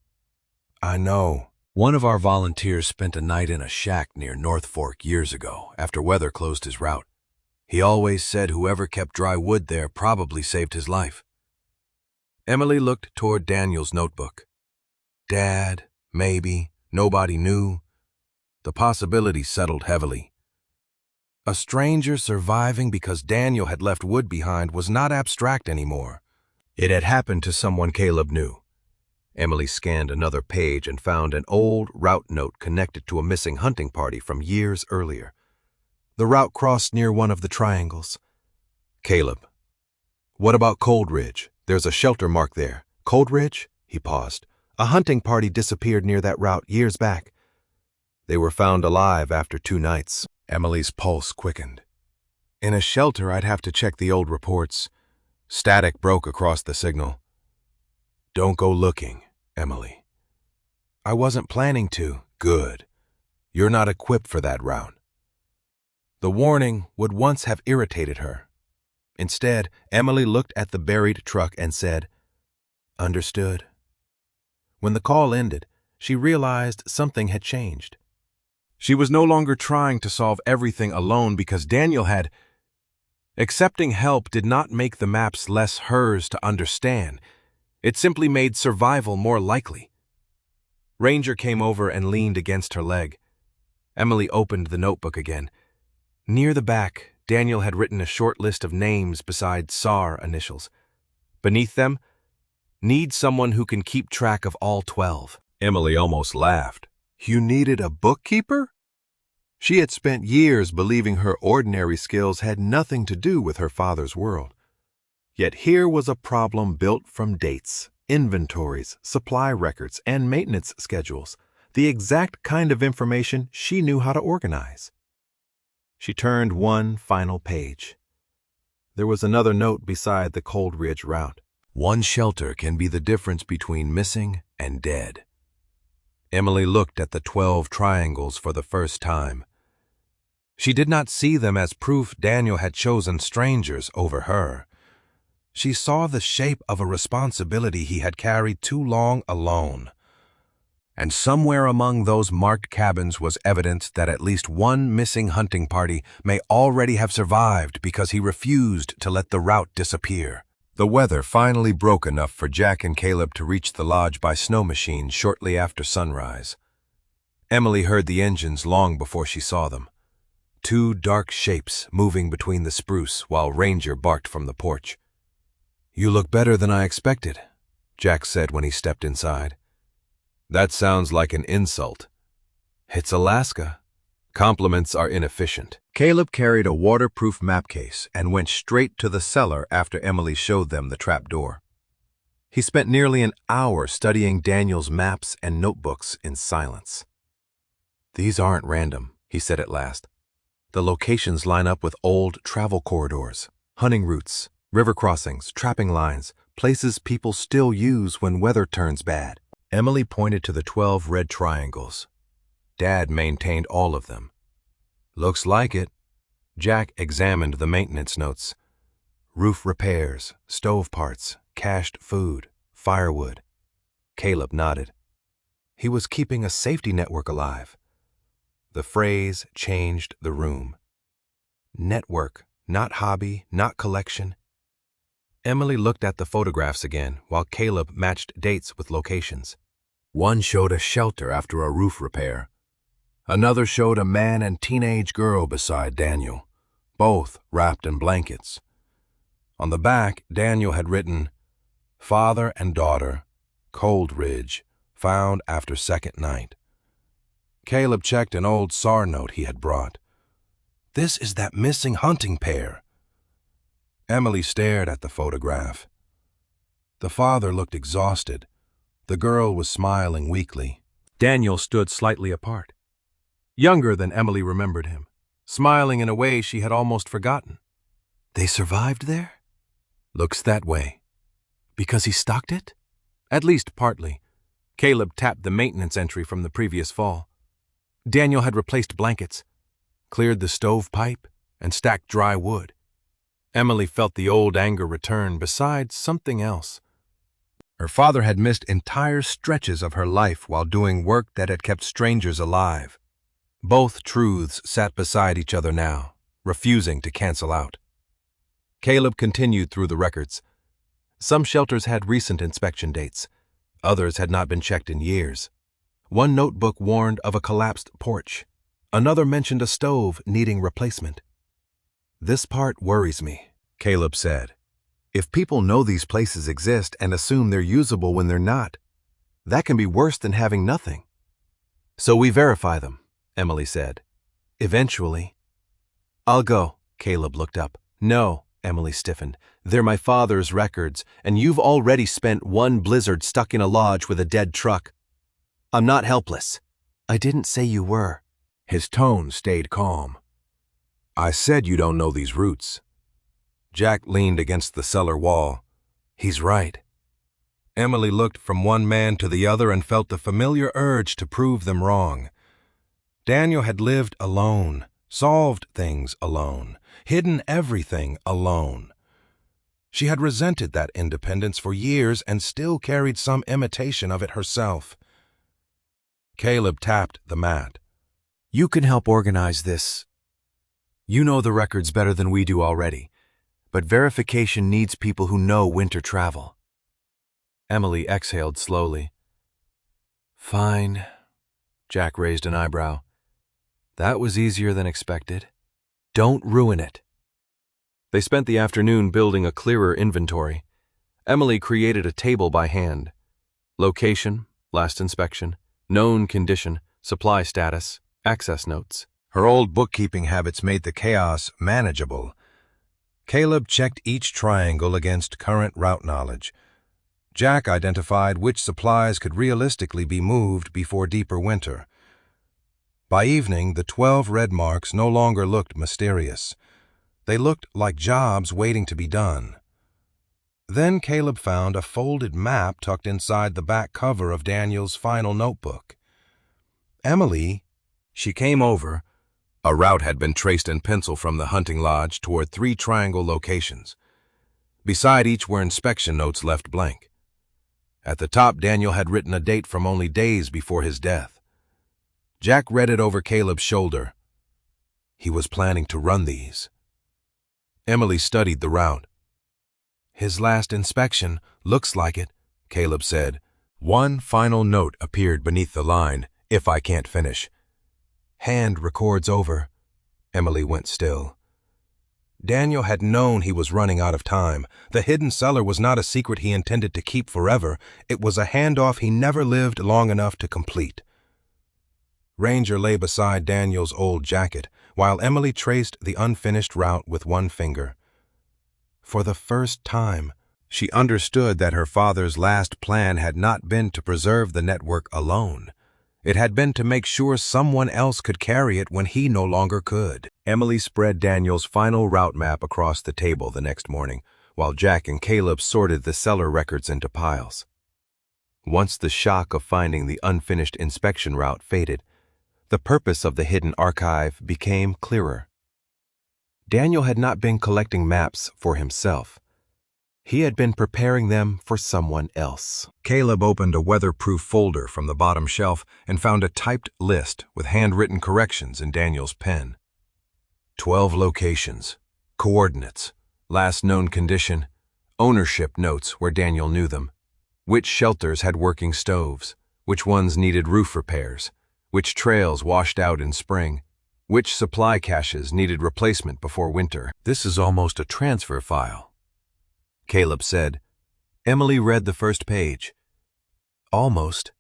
[SPEAKER 1] I know. One of our volunteers spent a night in a shack near North Fork years ago, after weather closed his route. He always said whoever kept dry wood there probably saved his life. Emily looked toward Daniel's notebook. Dad, maybe, nobody knew. The possibility settled heavily. A stranger surviving because Daniel had left wood behind was not abstract anymore. It had happened to someone Caleb knew. Emily scanned another page and found an old route note connected to a missing hunting party from years earlier. The route crossed near one of the triangles. Caleb. What about Cold Ridge? There's a shelter mark there. Cold Ridge? He paused. A hunting party disappeared near that route years back. They were found alive after 2 nights. Emily's pulse quickened. In a shelter, I'd have to check the old reports. Static broke across the signal. Don't go looking, Emily. I wasn't planning to. Good. You're not equipped for that route. The warning would once have irritated her. Instead, Emily looked at the buried truck and said, Understood. When the call ended, she realized something had changed. She was no longer trying to solve everything alone because Daniel had. Accepting help did not make the maps less hers to understand. It simply made survival more likely. Ranger came over and leaned against her leg. Emily opened the notebook again. Near the back, Daniel had written a short list of names beside SAR initials. Beneath them, need someone who can keep track of all 12. Emily almost laughed. You needed a bookkeeper? She had spent years believing her ordinary skills had nothing to do with her father's world. Yet here was a problem built from dates, inventories, supply records, and maintenance schedules, the exact kind of information she knew how to organize. She turned one final page. There was another note beside the Cold Ridge route. One shelter can be the difference between missing and dead. Emily looked at the 12 triangles for the first time. She did not see them as proof Daniel had chosen strangers over her. She saw the shape of a responsibility he had carried too long alone. And somewhere among those marked cabins was evidence that at least one missing hunting party may already have survived because he refused to let the route disappear. The weather finally broke enough for Jack and Caleb to reach the lodge by snow machine shortly after sunrise. Emily heard the engines long before she saw them. 2 dark shapes moving between the spruce while Ranger barked from the porch. You look better than I expected, Jack said when he stepped inside. That sounds like an insult. It's Alaska. Compliments are inefficient. Caleb carried a waterproof map case and went straight to the cellar after Emily showed them the trap door. He spent nearly an hour studying Daniel's maps and notebooks in silence. These aren't random, he said at last. The locations line up with old travel corridors, hunting routes, river crossings, trapping lines, places people still use when weather turns bad. Emily pointed to the 12 red triangles. Dad maintained all of them. Looks like it. Jack examined the maintenance notes. Roof repairs, stove parts, cached food, firewood. Caleb nodded. He was keeping a safety network alive. The phrase changed the room. Network, not hobby, not collection. Emily looked at the photographs again while Caleb matched dates with locations. One showed a shelter after a roof repair. Another showed a man and teenage girl beside Daniel, both wrapped in blankets. On the back, Daniel had written, Father and daughter, Cold Ridge, found after second night. Caleb checked an old SAR note he had brought. This is that missing hunting pair. Emily stared at the photograph. The father looked exhausted, The girl was smiling weakly. Daniel stood slightly apart, younger than Emily remembered him, smiling in a way she had almost forgotten. They survived there? Looks that way. Because he stocked it? At least partly. Caleb tapped the maintenance entry from the previous fall. Daniel had replaced blankets, cleared the stovepipe, and stacked dry wood. Emily felt the old anger return besides something else. Her father had missed entire stretches of her life while doing work that had kept strangers alive. Both truths sat beside each other now, refusing to cancel out. Caleb continued through the records. Some shelters had recent inspection dates. Others had not been checked in years. One notebook warned of a collapsed porch. Another mentioned a stove needing replacement. This part worries me, Caleb said. If people know these places exist and assume they're usable when they're not, that can be worse than having nothing. So we verify them, Emily said. Eventually. I'll go, Caleb looked up. No, Emily stiffened. They're my father's records, and you've already spent one blizzard stuck in a lodge with a dead truck. I'm not helpless. I didn't say you were. His tone stayed calm. I said you don't know these routes. Jack leaned against the cellar wall. He's right. Emily looked from one man to the other and felt the familiar urge to prove them wrong. Daniel had lived alone, solved things alone, hidden everything alone. She had resented that independence for years and still carried some imitation of it herself. Caleb tapped the mat. You can help organize this. You know the records better than we do already, but verification needs people who know winter travel. Emily exhaled slowly. Fine. Jack raised an eyebrow. That was easier than expected. Don't ruin it. They spent the afternoon building a clearer inventory. Emily created a table by hand. Location, last inspection, known condition, supply status, access notes. Her old bookkeeping habits made the chaos manageable. Caleb checked each triangle against current route knowledge. Jack identified which supplies could realistically be moved before deeper winter. By evening, the 12 red marks no longer looked mysterious. They looked like jobs waiting to be done. Then Caleb found a folded map tucked inside the back cover of Daniel's final notebook. Emily, she came over. A route had been traced in pencil from the hunting lodge toward 3 triangle locations. Beside each were inspection notes left blank. At the top, Daniel had written a date from only days before his death. Jack read it over Caleb's shoulder. He was planning to run these. Emily studied the route. His last inspection looks like it, Caleb said. One final note appeared beneath the line, if I can't finish. Hand records over. Emily went still. Daniel had known he was running out of time. The hidden cellar was not a secret he intended to keep forever. It was a handoff he never lived long enough to complete. Ranger lay beside Daniel's old jacket, while Emily traced the unfinished route with one finger. For the first time, she understood that her father's last plan had not been to preserve the network alone. It had been to make sure someone else could carry it when he no longer could. Emily spread Daniel's final route map across the table the next morning, while Jack and Caleb sorted the cellar records into piles. Once the shock of finding the unfinished inspection route faded, the purpose of the hidden archive became clearer. Daniel had not been collecting maps for himself. He had been preparing them for someone else. Caleb opened a weatherproof folder from the bottom shelf and found a typed list with handwritten corrections in Daniel's pen. 12 locations, coordinates, last known condition, ownership notes where Daniel knew them, which shelters had working stoves, which ones needed roof repairs, which trails washed out in spring, which supply caches needed replacement before winter. This is almost a transfer file, Caleb said. Emily read the first page. Almost.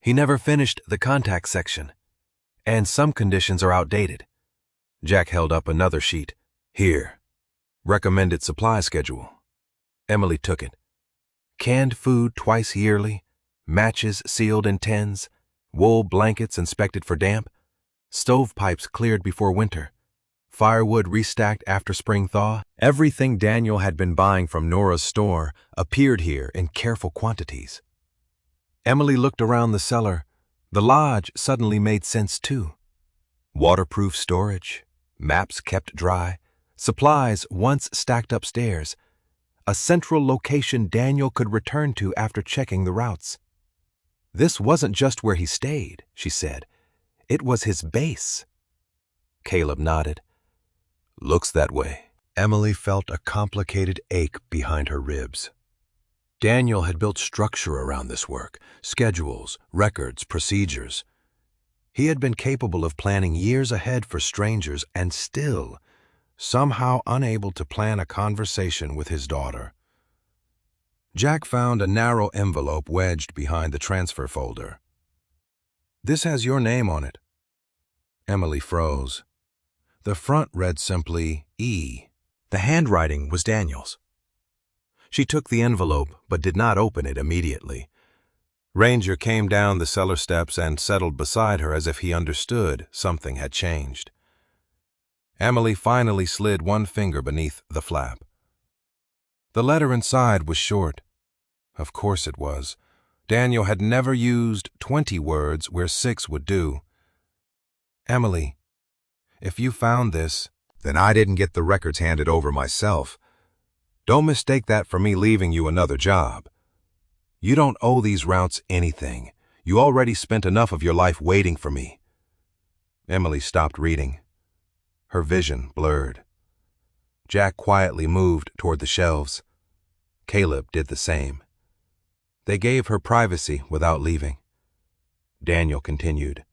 [SPEAKER 1] He never finished the contact section, and some conditions are outdated. Jack held up another sheet. Here. Recommended supply schedule. Emily took it. Canned food twice yearly, matches sealed in tins, wool blankets inspected for damp, stovepipes cleared before winter, firewood restacked after spring thaw. Everything Daniel had been buying from Nora's store appeared here in careful quantities. Emily looked around the cellar. The lodge suddenly made sense too. Waterproof storage, maps kept dry, supplies once stacked upstairs, a central location Daniel could return to after checking the routes. This wasn't just where he stayed, she said. It was his base. Caleb nodded. Looks that way. Emily felt a complicated ache behind her ribs. Daniel had built structure around this work, schedules, records, procedures. He had been capable of planning years ahead for strangers and still, somehow unable to plan a conversation with his daughter. Jack found a narrow envelope wedged behind the transfer folder. This has your name on it. Emily froze. The front read simply E. The handwriting was Daniel's. She took the envelope but did not open it immediately. Ranger came down the cellar steps and settled beside her as if he understood something had changed. Emily finally slid one finger beneath the flap. The letter inside was short. Of course it was. Daniel had never used 20 words where 6 would do. Emily, if you found this, then I didn't get the records handed over myself. Don't mistake that for me leaving you another job. You don't owe these routes anything. You already spent enough of your life waiting for me. Emily stopped reading. Her vision blurred. Jack quietly moved toward the shelves. Caleb did the same. They gave her privacy without leaving. Daniel continued.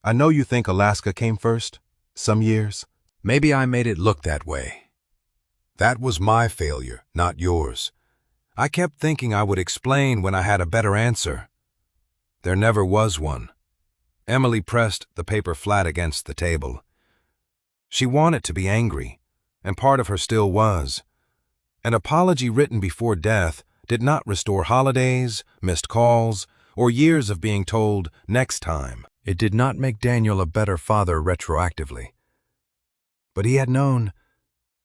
[SPEAKER 1] I know you think Alaska came first, some years. Maybe I made it look that way. That was my failure, not yours. I kept thinking I would explain when I had a better answer. There never was one. Emily pressed the paper flat against the table. She wanted to be angry, and part of her still was. An apology written before death did not restore holidays, missed calls, or years of being told next time. It did not make Daniel a better father retroactively. But he had known.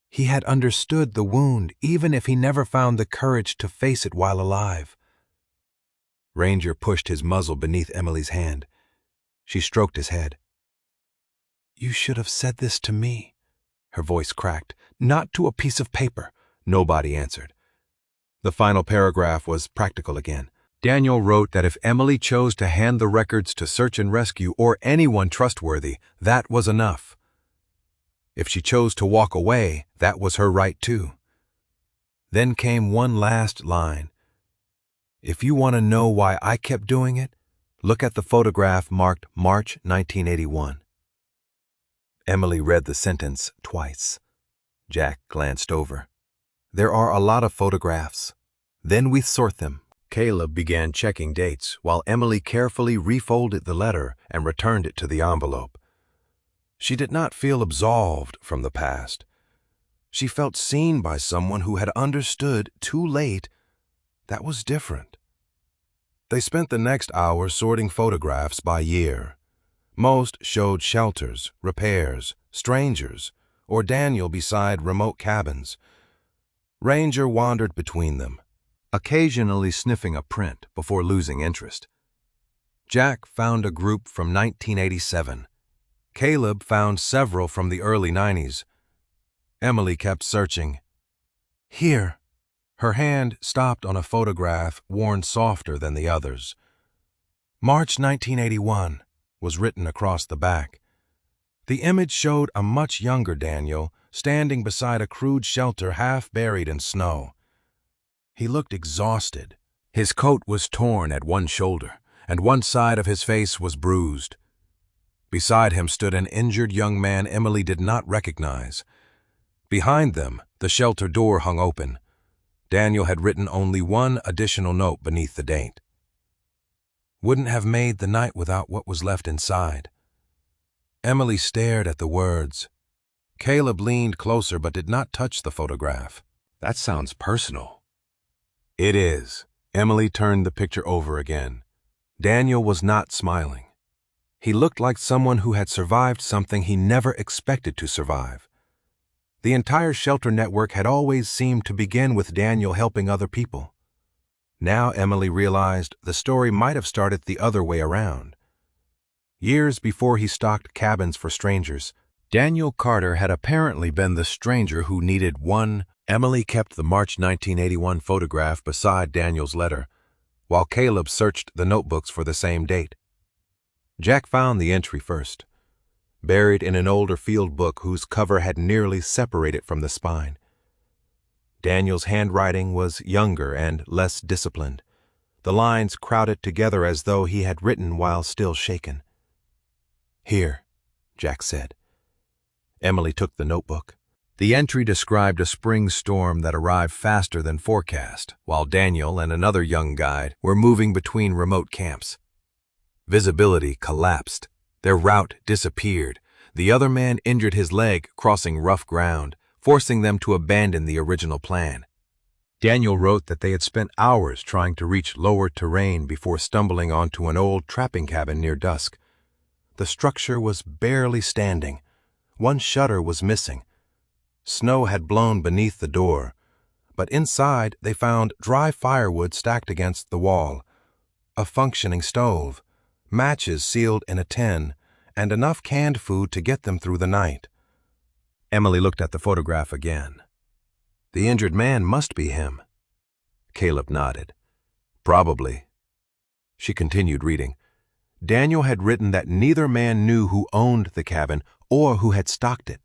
[SPEAKER 1] He had understood the wound, even if he never found the courage to face it while alive. Ranger pushed his muzzle beneath Emily's hand. She stroked his head. You should have said this to me. Her voice cracked. Not to a piece of paper. Nobody answered. The final paragraph was practical again. Daniel wrote that if Emily chose to hand the records to Search and Rescue or anyone trustworthy, that was enough. If she chose to walk away, that was her right too. Then came one last line. If you want to know why I kept doing it, look at the photograph marked March 1981. Emily read the sentence twice. Jack glanced over. There are a lot of photographs. Then we sort them. Caleb began checking dates while Emily carefully refolded the letter and returned it to the envelope. She did not feel absolved from the past. She felt seen by someone who had understood too late that was different. They spent the next hour sorting photographs by year. Most showed shelters, repairs, strangers, or Daniel beside remote cabins. Ranger wandered between them, occasionally sniffing a print before losing interest. Jack found a group from 1987. Caleb found several from the early 90s. Emily kept searching. Here. Her hand stopped on a photograph worn softer than the others. March 1981 was written across the back. The image showed a much younger Daniel standing beside a crude shelter half buried in snow. He looked exhausted. His coat was torn at one shoulder, and one side of his face was bruised. Beside him stood an injured young man Emily did not recognize. Behind them, the shelter door hung open. Daniel had written only one additional note beneath the date. Wouldn't have made the night without what was left inside. Emily stared at the words. Caleb leaned closer but did not touch the photograph. That sounds personal. It is. Emily turned the picture over again. Daniel was not smiling. He looked like someone who had survived something he never expected to survive. The entire shelter network had always seemed to begin with Daniel helping other people. Now Emily realized the story might have started the other way around. Years before he stocked cabins for strangers, Daniel Carter had apparently been the stranger who needed one. Emily kept the March 1981 photograph beside Daniel's letter, while Caleb searched the notebooks for the same date. Jack found the entry first, buried in an older field book whose cover had nearly separated from the spine. Daniel's handwriting was younger and less disciplined, the lines crowded together as though he had written while still shaken. "Here," Jack said. Emily took the notebook. The entry described a spring storm that arrived faster than forecast, while Daniel and another young guide were moving between remote camps. Visibility collapsed. Their route disappeared. The other man injured his leg crossing rough ground, forcing them to abandon the original plan. Daniel wrote that they had spent hours trying to reach lower terrain before stumbling onto an old trapping cabin near dusk. The structure was barely standing. One shutter was missing. Snow had blown beneath the door, but inside they found dry firewood stacked against the wall, a functioning stove, matches sealed in a tin, and enough canned food to get them through the night. Emily looked at the photograph again. The injured man must be him. Caleb nodded. Probably. She continued reading. Daniel had written that neither man knew who owned the cabin or who had stocked it.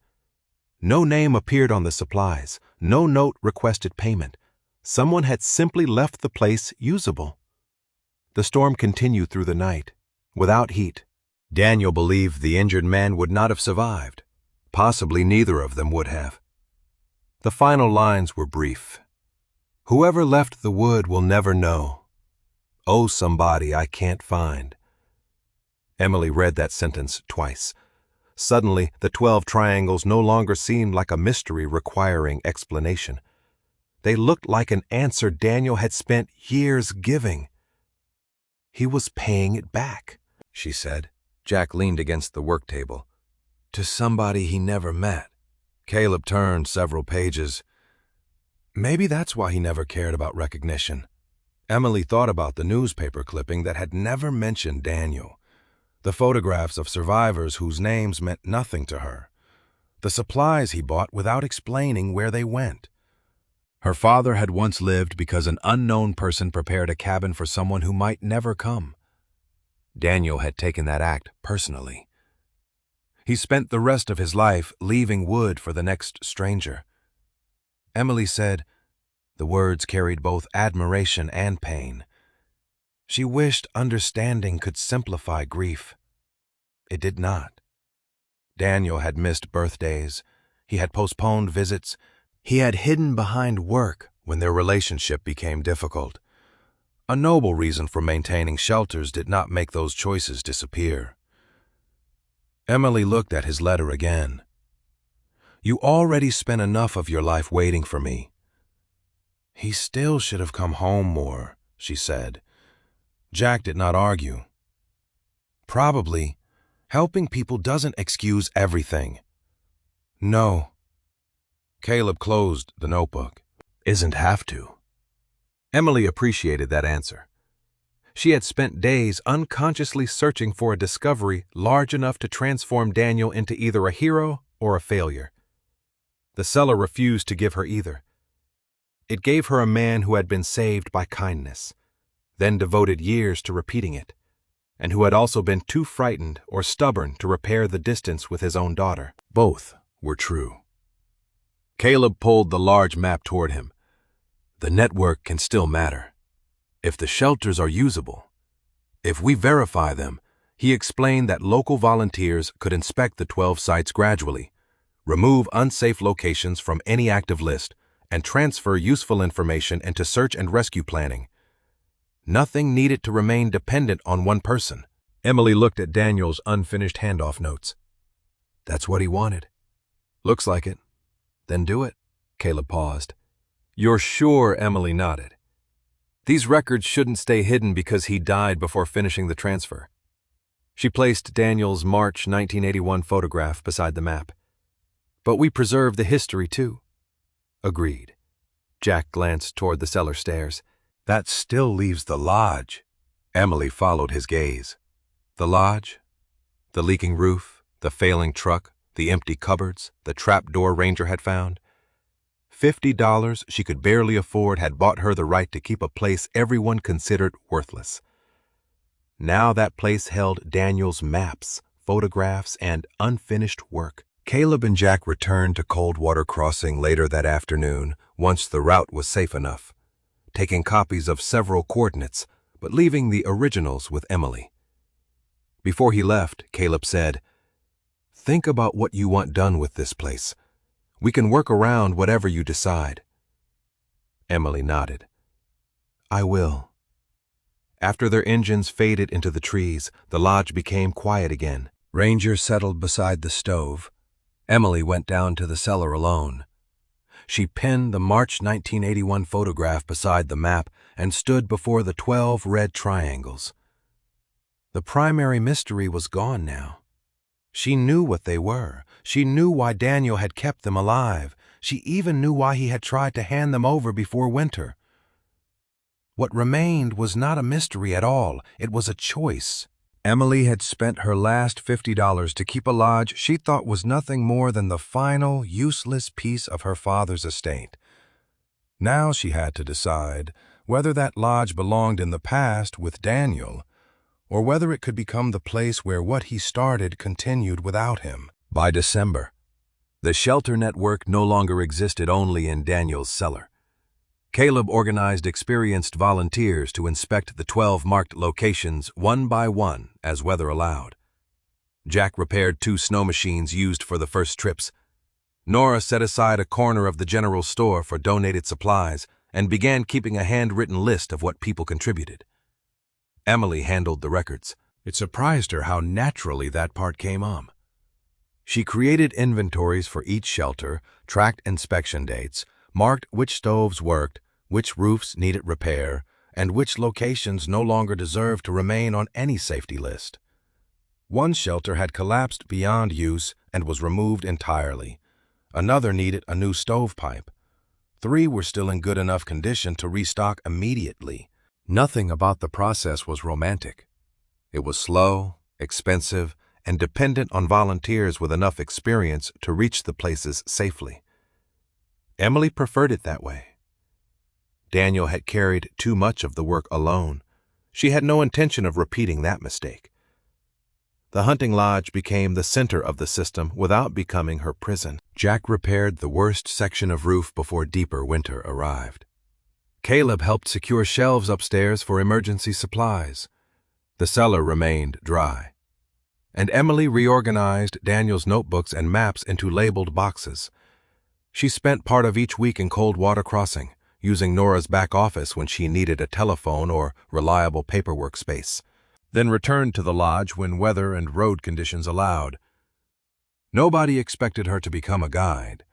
[SPEAKER 1] No name appeared on the supplies. No note requested payment. Someone had simply left the place usable. The storm continued through the night, without heat. Daniel believed the injured man would not have survived. Possibly neither of them would have. The final lines were brief. "Whoever left the wood will never know. Oh, somebody I can't find." Emily read that sentence twice. Suddenly, the 12 triangles no longer seemed like a mystery requiring explanation. They looked like an answer Daniel had spent years giving. He was paying it back, she said. Jack leaned against the work table. To somebody he never met. Caleb turned several pages. Maybe that's why he never cared about recognition. Emily thought about the newspaper clipping that had never mentioned Daniel. The photographs of survivors whose names meant nothing to her. The supplies he bought without explaining where they went. Her father had once lived because an unknown person prepared a cabin for someone who might never come. Daniel had taken that act personally. He spent the rest of his life leaving wood for the next stranger. Emily said, the words carried both admiration and pain. She wished understanding could simplify grief. It did not. Daniel had missed birthdays. He had postponed visits. He had hidden behind work when their relationship became difficult. A noble reason for maintaining shelters did not make those choices disappear. Emily looked at his letter again. You already spent enough of your life waiting for me. He still should have come home more, she said. Jack did not argue. Probably, helping people doesn't excuse everything. No. Caleb closed the notebook. Isn't have to. Emily appreciated that answer. She had spent days unconsciously searching for a discovery large enough to transform Daniel into either a hero or a failure. The seller refused to give her either. It gave her a man who had been saved by kindness, then devoted years to repeating it, and who had also been too frightened or stubborn to repair the distance with his own daughter. Both were true. Caleb pulled the large map toward him. The network can still matter. If the shelters are usable, if we verify them, he explained that local volunteers could inspect the 12 sites gradually, remove unsafe locations from any active list, and transfer useful information into search and rescue planning. Nothing needed to remain dependent on one person. Emily looked at Daniel's unfinished handoff notes. That's what he wanted. Looks like it. Then do it. Caleb paused. You're sure? Emily nodded. These records shouldn't stay hidden because he died before finishing the transfer. She placed Daniel's March 1981 photograph beside the map. But we preserve the history, too. Agreed. Jack glanced toward the cellar stairs. That still leaves the lodge. Emily followed his gaze. The lodge? The leaking roof, the failing truck, the empty cupboards, the trapdoor Ranger had found. $50 she could barely afford had bought her the right to keep a place everyone considered worthless. Now that place held Daniel's maps, photographs, and unfinished work. Caleb and Jack returned to Coldwater Crossing later that afternoon, once the route was safe enough, taking copies of several coordinates, but leaving the originals with Emily. Before he left, Caleb said, "Think about what you want done with this place. We can work around whatever you decide." Emily nodded. "I will." After their engines faded into the trees, the lodge became quiet again. Ranger settled beside the stove. Emily went down to the cellar alone. She pinned the March 1981 photograph beside the map and stood before the 12 red triangles. The primary mystery was gone now. She knew what they were. She knew why Daniel had kept them alive. She even knew why he had tried to hand them over before winter. What remained was not a mystery at all. It was a choice. Emily had spent her last $50 to keep a lodge she thought was nothing more than the final, useless piece of her father's estate. Now she had to decide whether that lodge belonged in the past with Daniel, or whether it could become the place where what he started continued without him. By December, the shelter network no longer existed only in Daniel's cellar. Caleb organized experienced volunteers to inspect the 12 marked locations one by one as weather allowed. Jack repaired 2 snow machines used for the first trips. Nora set aside a corner of the general store for donated supplies and began keeping a handwritten list of what people contributed. Emily handled the records. It surprised her how naturally that part came on. She created inventories for each shelter, tracked inspection dates, marked which stoves worked, which roofs needed repair, and which locations no longer deserved to remain on any safety list. One shelter had collapsed beyond use and was removed entirely. Another needed a new stovepipe. 3 were still in good enough condition to restock immediately. Nothing about the process was romantic. It was slow, expensive, and dependent on volunteers with enough experience to reach the places safely. Emily preferred it that way. Daniel had carried too much of the work alone. She had no intention of repeating that mistake. The hunting lodge became the center of the system without becoming her prison. Jack repaired the worst section of roof before deeper winter arrived. Caleb helped secure shelves upstairs for emergency supplies. The cellar remained dry. And Emily reorganized Daniel's notebooks and maps into labeled boxes. She spent part of each week in Coldwater Crossing, using Nora's back office when she needed a telephone or reliable paperwork space, then returned to the lodge when weather and road conditions allowed. Nobody expected her to become a guide.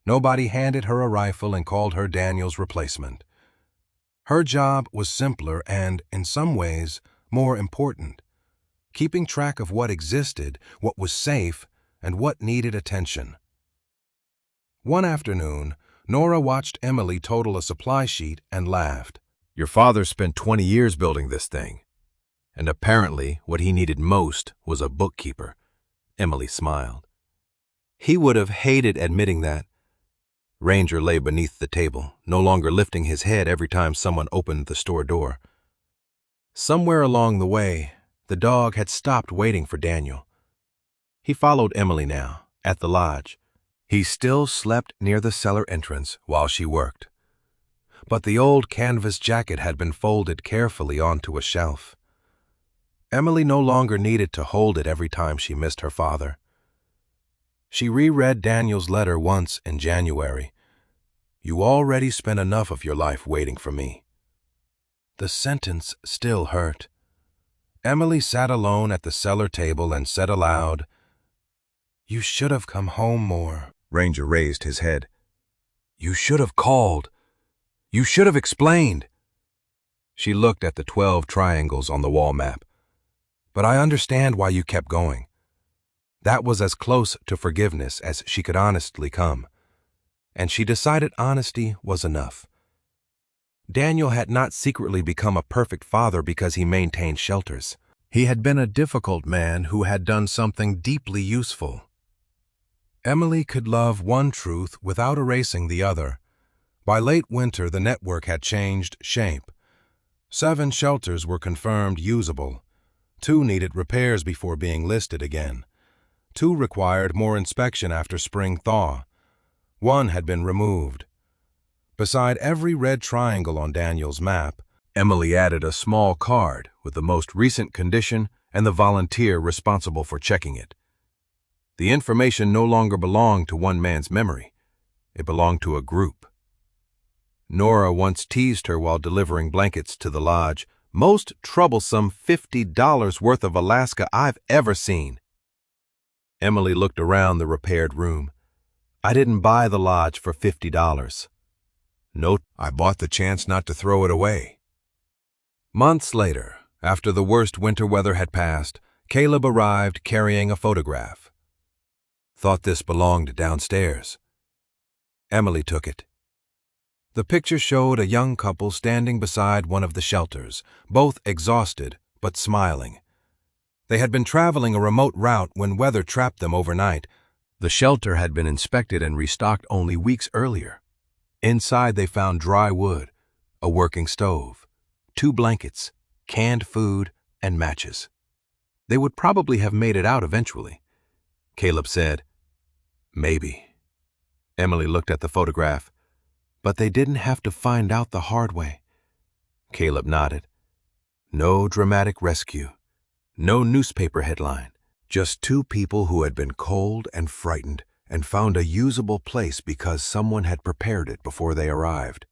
[SPEAKER 1] Nobody handed her a rifle and called her Daniel's replacement. Her job was simpler and, in some ways, more important, keeping track of what existed, what was safe, and what needed attention. One afternoon, Nora watched Emily total a supply sheet and laughed. "Your father spent 20 years building this thing, and apparently what he needed most was a bookkeeper." Emily smiled. He would have hated admitting that. Ranger lay beneath the table, no longer lifting his head every time someone opened the store door. Somewhere along the way, the dog had stopped waiting for Daniel. He followed Emily now, at the lodge. He still slept near the cellar entrance while she worked. But the old canvas jacket had been folded carefully onto a shelf. Emily no longer needed to hold it every time she missed her father. She reread Daniel's letter once in January. "You already spent enough of your life waiting for me." The sentence still hurt. Emily sat alone at the cellar table and said aloud, "You should have come home more." Ranger raised his head. "You should have called. You should have explained." She looked at the 12 triangles on the wall map. "But I understand why you kept going." That was as close to forgiveness as she could honestly come, and she decided honesty was enough. Daniel had not secretly become a perfect father because he maintained shelters. He had been a difficult man who had done something deeply useful. Emily could love one truth without erasing the other. By late winter, the network had changed shape. 7 shelters were confirmed usable. 2 needed repairs before being listed again. 2 required more inspection after spring thaw. 1 had been removed. Beside every red triangle on Daniel's map, Emily added a small card with the most recent condition and the volunteer responsible for checking it. The information no longer belonged to one man's memory. It belonged to a group. Nora once teased her while delivering blankets to the lodge. "Most troublesome $50 worth of Alaska I've ever seen." Emily looked around the repaired room. "I didn't buy the lodge for $50. No, I bought the chance not to throw it away." Months later, after the worst winter weather had passed, Caleb arrived carrying a photograph. "Thought this belonged downstairs." Emily took it. The picture showed a young couple standing beside one of the shelters, both exhausted but smiling. They had been traveling a remote route when weather trapped them overnight. The shelter had been inspected and restocked only weeks earlier. Inside they found dry wood, a working stove, 2 blankets, canned food, and matches. They would probably have made it out eventually. Caleb said, "Maybe." Emily looked at the photograph. "But they didn't have to find out the hard way." Caleb nodded. No dramatic rescue. No newspaper headline. Just 2 people who had been cold and frightened and found a usable place because someone had prepared it before they arrived.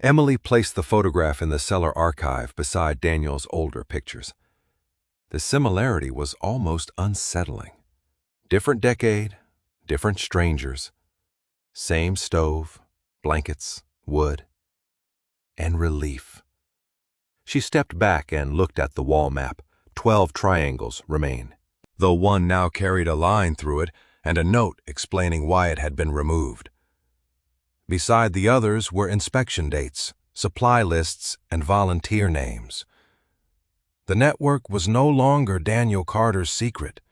[SPEAKER 1] Emily placed the photograph in the cellar archive beside Daniel's older pictures. The similarity was almost unsettling. Different decade, different strangers. Same stove, blankets, wood, and relief. She stepped back and looked at the wall map. 12 triangles remain, though one now carried a line through it and a note explaining why it had been removed. Beside the others were inspection dates, supply lists, and volunteer names. The network was no longer Daniel Carter's secret.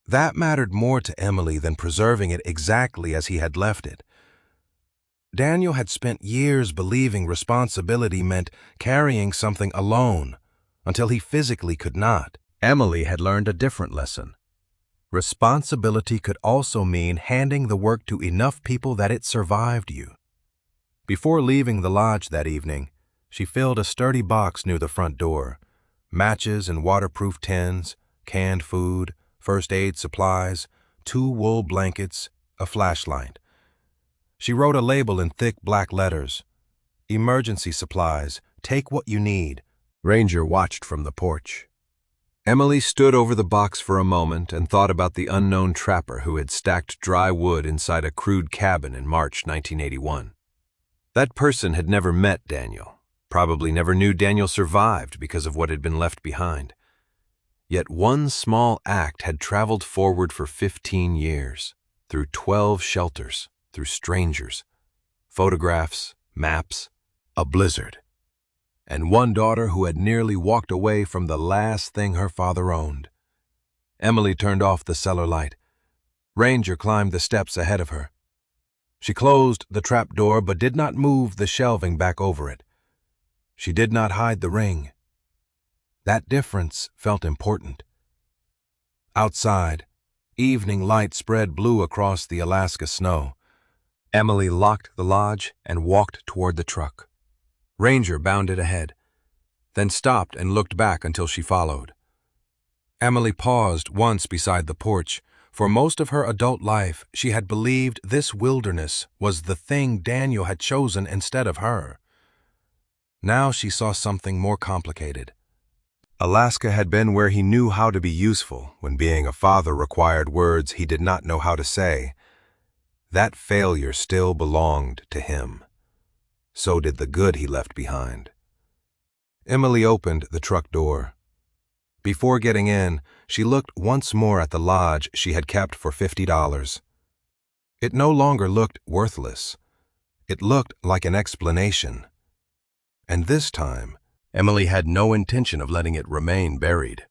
[SPEAKER 1] That mattered more to Emily than preserving it exactly as he had left it. Daniel had spent years believing responsibility meant carrying something alone, until he physically could not. Emily had learned a different lesson. Responsibility could also mean handing the work to enough people that it survived you. Before leaving the lodge that evening, she filled a sturdy box near the front door. Matches and waterproof tins, canned food, first aid supplies, 2 wool blankets, a flashlight. She wrote a label in thick black letters. "Emergency supplies, take what you need." Ranger watched from the porch. Emily stood over the box for a moment and thought about the unknown trapper who had stacked dry wood inside a crude cabin in March 1981. That person had never met Daniel, probably never knew Daniel survived because of what had been left behind. Yet one small act had traveled forward for 15 years, through 12 shelters, through strangers, photographs, maps, a blizzard, and one daughter who had nearly walked away from the last thing her father owned. Emily turned off the cellar light. Ranger climbed the steps ahead of her. She closed the trap door but did not move the shelving back over it. She did not hide the ring. That difference felt important. Outside, evening light spread blue across the Alaska snow. Emily locked the lodge and walked toward the truck. Ranger bounded ahead, then stopped and looked back until she followed. Emily paused once beside the porch. For most of her adult life, she had believed this wilderness was the thing Daniel had chosen instead of her. Now she saw something more complicated. Alaska had been where he knew how to be useful when being a father required words he did not know how to say. That failure still belonged to him. So did the good he left behind. Emily opened the truck door. Before getting in, she looked once more at the lodge she had kept for $50. It no longer looked worthless. It looked like an explanation. And this time, Emily had no intention of letting it remain buried.